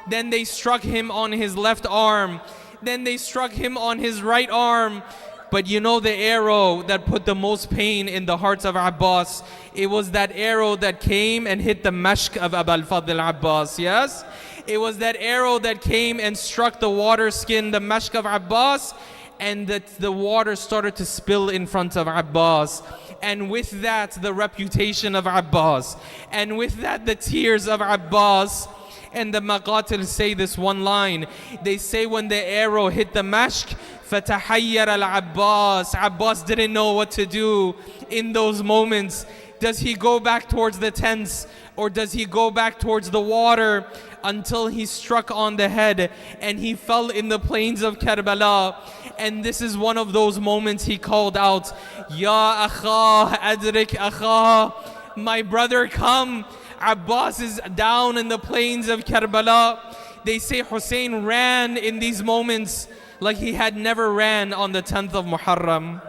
Then they struck him on his left arm. Then they struck him on his right arm. But you know the arrow that put the most pain in the hearts of Abbas? It was that arrow that came and hit the mashk of Abul Fadl Abbas, yes? It was that arrow that came and struck the water skin, the mashk of Abbas, and the water started to spill in front of Abbas. And with that, the reputation of Abbas. And with that, the tears of Abbas. And the Maqatil say this one line. They say when the arrow hit the mashk, فَتَحَيَّرَ الْعَبَّاسِ, Abbas didn't know what to do in those moments. Does he go back towards the tents, or does he go back towards the water? Until he struck on the head and he fell in the plains of Karbala. And this is one of those moments he called out, Ya akha, adrik akha, my brother, come. Abbas is down in the plains of Karbala. They say Hussein ran in these moments like he had never ran on the 10th of Muharram.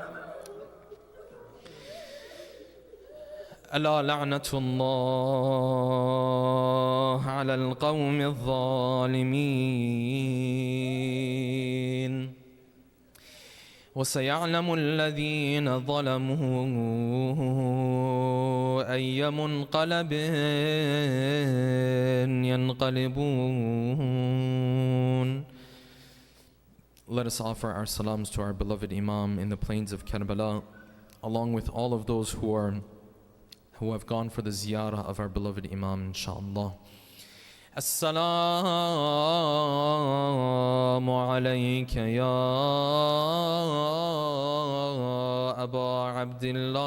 ألا لعنة الله على القوم الظالمين وسيعلم الذين ظلموا أي منقلب ينقلبون. Let us offer our salams to our beloved Imam in the plains of Karbala, along with all of those who have gone for the ziyarah of our beloved Imam, inshaAllah. Assalamu alayka ya Aba Abdullah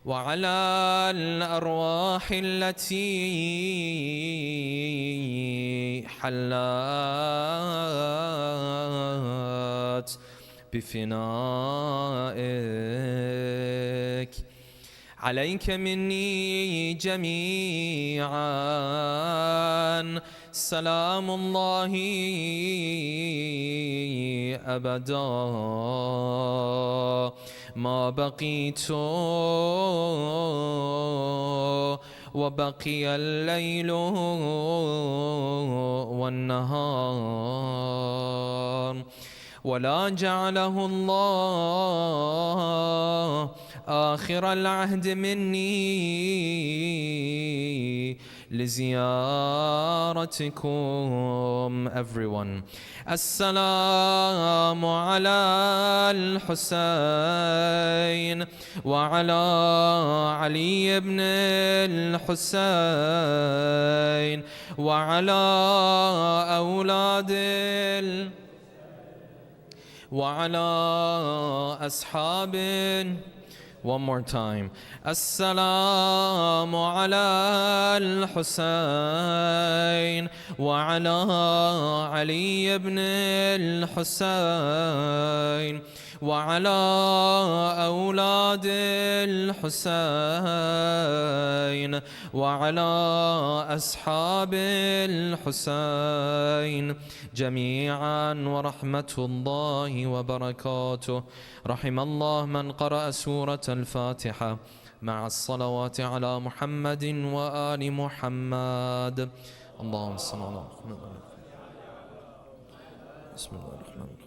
wa ala al-arwah allati hallat بفنائك عليك مني جميعا سلام الله أبدا ما بقيت وبقي الليل والنهار ولا جعله الله آخر العهد مني لزيارتكم. Everyone. السلام على الحسين وعلى علي بن الحسين وعلى أولاد وعلى أصحاب. One more time. السلام على الحسين وعلى علي بن الحسين وعلى أولاد الحسين وعلى أصحاب الحسين جميعا ورحمة الله وبركاته. رحم الله من قرأ سورة الفاتحة مع الصلوات على محمد وآل محمد. اللهم صل على محمد. بسم الله الرحمن الرحيم.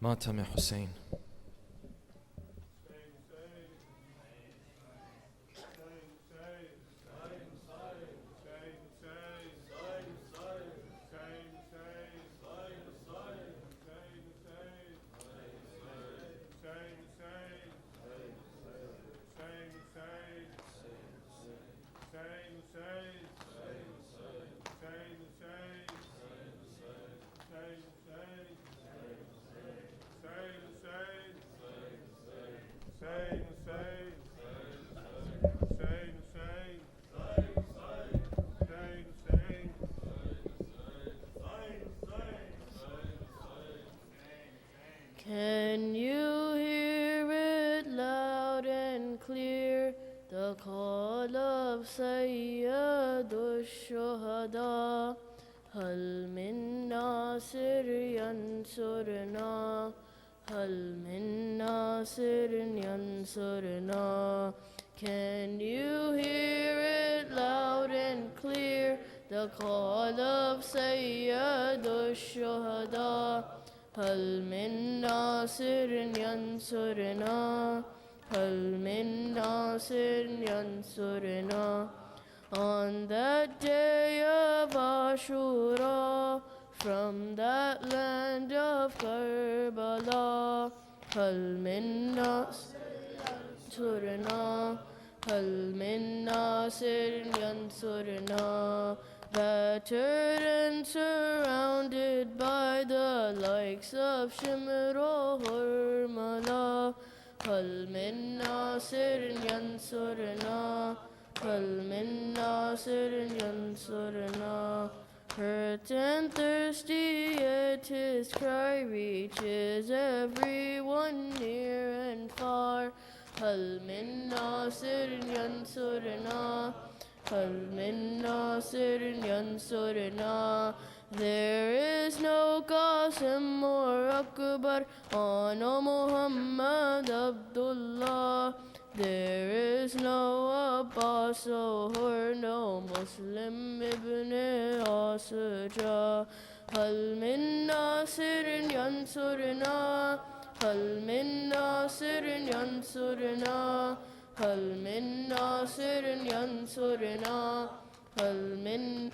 Matam Hussein. Can you hear it loud and clear? The call of Sayyid al-Shuhada. هل من ناصر ينصرنا هل من ناصر ينصرنا. Can you hear it loud and clear? The call of Sayyid al-Shuhada. هل من ناصر ينصرنا هل من ناصر ينصرنا. On that day of Ashura, from that land of Karbala, هل من ناصر ينصرنا هل من ناصر ينصرنا. Battered and surrounded by the likes of Shimr or Hurmala, هل من ناصر ينصرنا هل من ناصر ينصرنا. Hurt and thirsty, yet his cry reaches everyone near and far. هل من ناصر ينصرنا هل من ناصر ينصرنا. There is no Qasim or Akbar on Muhammad Abdullah. There is no Abbas or no Muslim ibn Asja. هل من ناصر ينصرنا هل من ناصر ينصرنا هل من ناصر ينصرنا هل من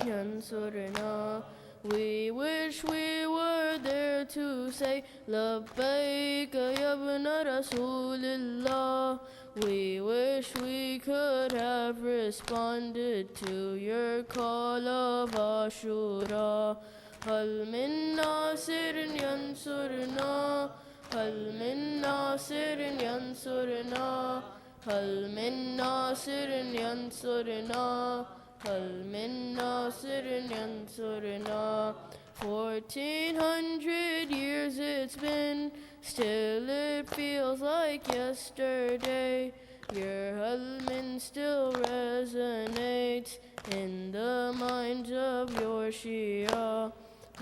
ينصرنا. We wish we were there to say لبيك يا ابن رسول الله. We wish we could have responded to your call of Ashura. هل من ناصر ينصرنا هل من ناصر ينصرنا هل من ناصر ينصرنا هل من ناصر ينصرنا. 1400 years it's been, still it feels like yesterday. Your Halmin still resonates in the minds of your Shia.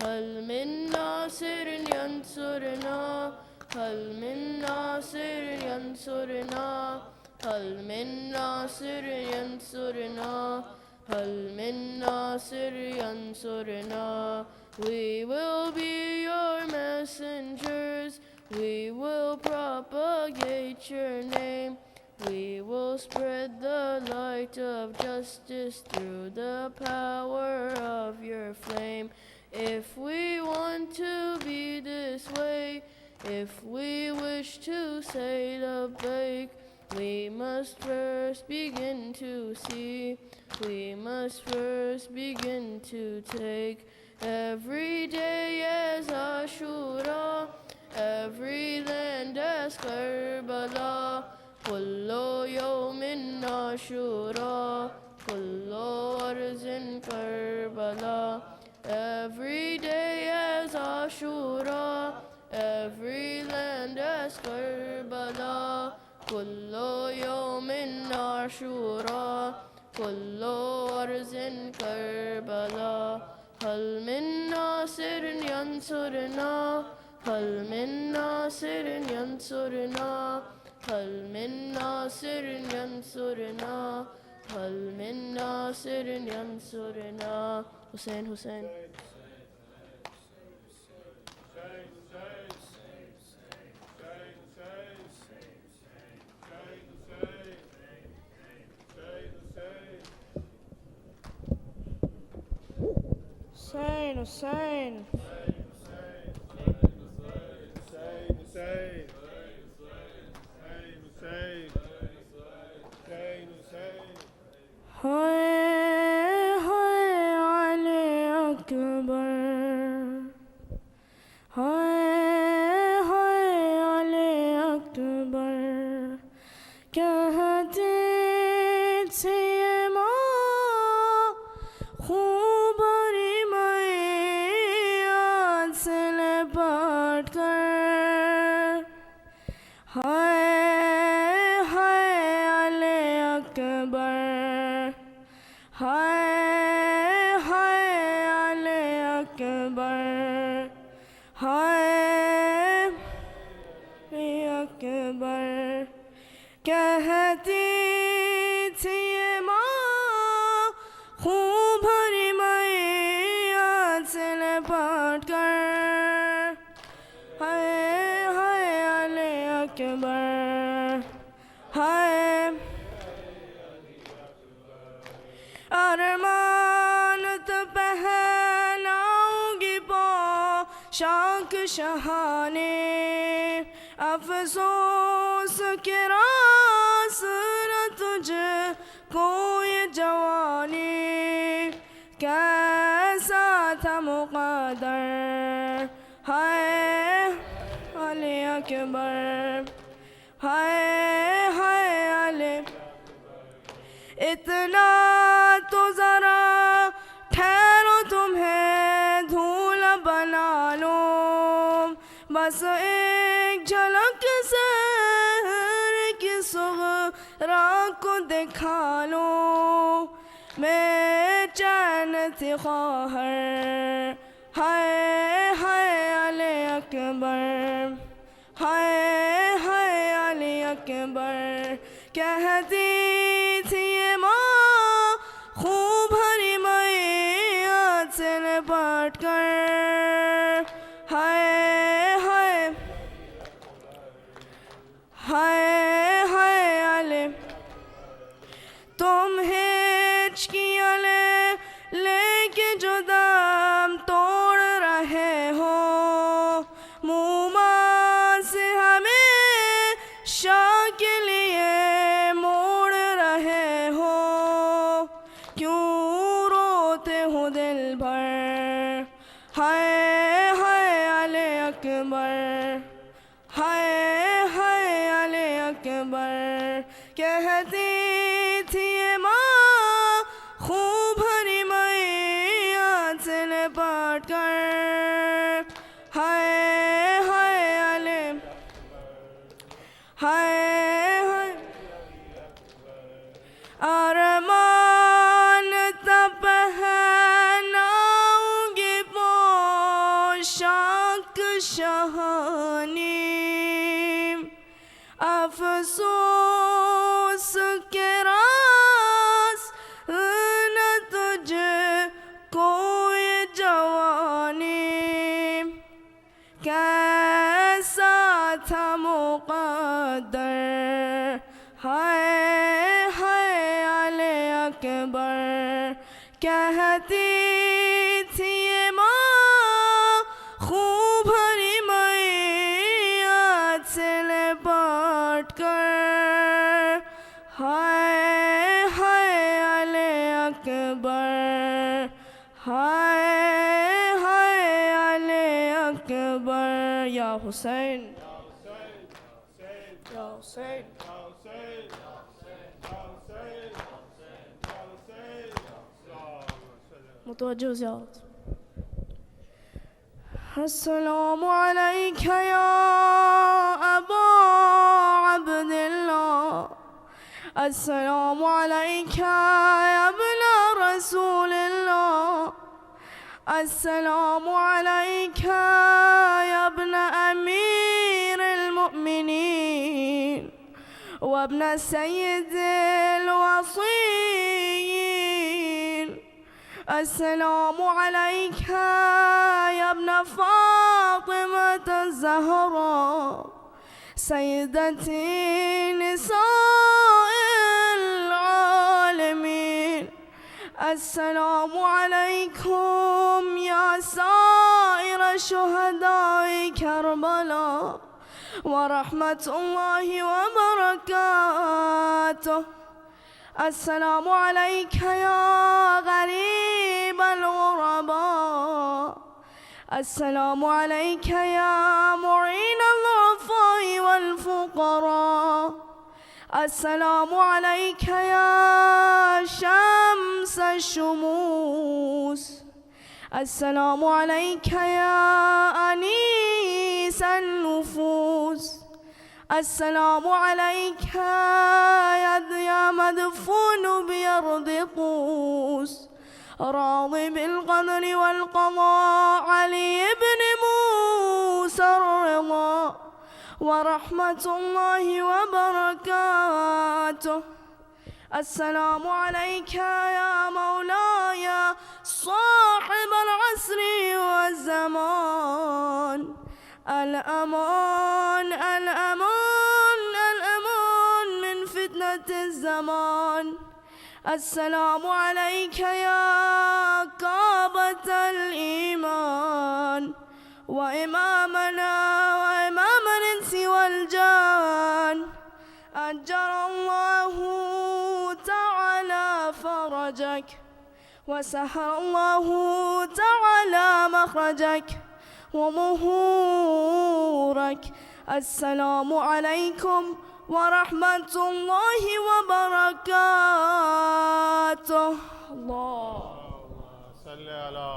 هل من ناصر ينصرنا هل من ناصر ينصرنا هل من ناصر ينصرنا هل من ناصر ينصرنا. We will be your messengers, we will propagate your name, we will spread the light of justice through the power of your flame. If we want to be this way, if we wish to say labbaik, we must first begin to see, we must first begin to take. Every day as Ashura, every land as Karbala, kullu yawmin Ashura, kullu arzin Karbala. Every day as Ashura, every land as Karbala, kullu yawmin Ashura, kullu arzin Karbala. هل من ناصر ينصرنا هل من ناصر ينصرنا هل من ناصر ينصرنا هل من ناصر ينصرنا. حسين حسين. Hussein, Hussein. Hoye, hoye, Ali Akbar. Hoye, hoye, Ali Akbar. कहते थे ये माँ खूब भरी मैयाद से लिपट कर हाय हाय अली अकबर हाय हाय अली अकबर हाय अकबर कहती थी ये माँ खूब भरी मैयाद से लिपट कर हाय हाय अली अकबर हाय अरमान तो पहनाऊंगी पोशाक शहाने अफसोस के रास न तुझे कोई जवानी कैसा था मुक़द्दर हाय अली अकबर हाय हाय अली इतना तो ज़रा ठहरो तुम्हें धूल बना लो बस एक झलक शहर की सुग़रा को दिखा लो मैं चैन थी ख़्वाहर हाय हाय अली अकबर हाय हाय अली अकबर कहती थी ये माँ खूब भरी मैयाद से लिपट कर हाय हाय हाय हाय अली तुम हिचकियाँ लेके जो दम तोड़ रहे हो मुँह से हमें शाह के लिए मोड़ रहे हो क्यों रोते हो दिल भर हाय हाय अली अकबर हाय हाय अली अकबर कहती थी ये माँ खूब भरी मैयाद से लिपट कर हाय हाय अली हाय हाय अरमान तब पहनाऊंगी पोशाक शहानी अफसोस के रास न तुझे कोई जवानी कैसा था मुक़द्दर हाय हाय अली अकबर कहती थी ये माँ खूब भरी मैयाद से लिपट कर हाय हाय अली अकबर हाय हाय अली अकबर या हुसैन या Hussain متوجه زيارة السلام عليك يا أبا عبد الله السلام عليك يا ابن رسول الله السلام عليك يا ابن أمير المؤمنين وابن سيد الوصيين السلام عليك يا ابن فاطمة الزهراء سيدتي نساء العالمين السلام عليكم يا سائر شهداء كربلاء ورحمة الله وبركاته. السلام عليك يا غريب الغرباء. السلام عليك يا معين الضعفاء والفقراء. السلام عليك يا شمس الشموس. السلام عليك يا أنيس النفوس. السلام عليك يا مدفون بأرض قوس. راضي بالقدر والقضاء علي بن موسى الرضا ورحمة الله وبركاته. السلام عليك يا مولاي صاحب العصر والزمان. الأمان الأمان الأمان من فتنة الزمان. السلام عليك يا كعبة الإيمان وإمامنا وإمام الإنس والجان. أجر الله تعالى فرجك وسهر الله تعالى مخرجك وظهورك. السلام عليكم ورحمة الله وبركاته. الله صل على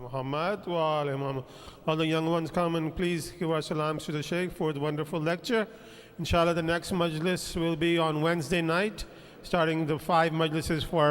Muhammad wa ala Muhammad. All the young ones come and please give our salams to the Sheikh for the wonderful lecture. Inshallah, the next majlis will be on Wednesday night, starting the 5 majlises for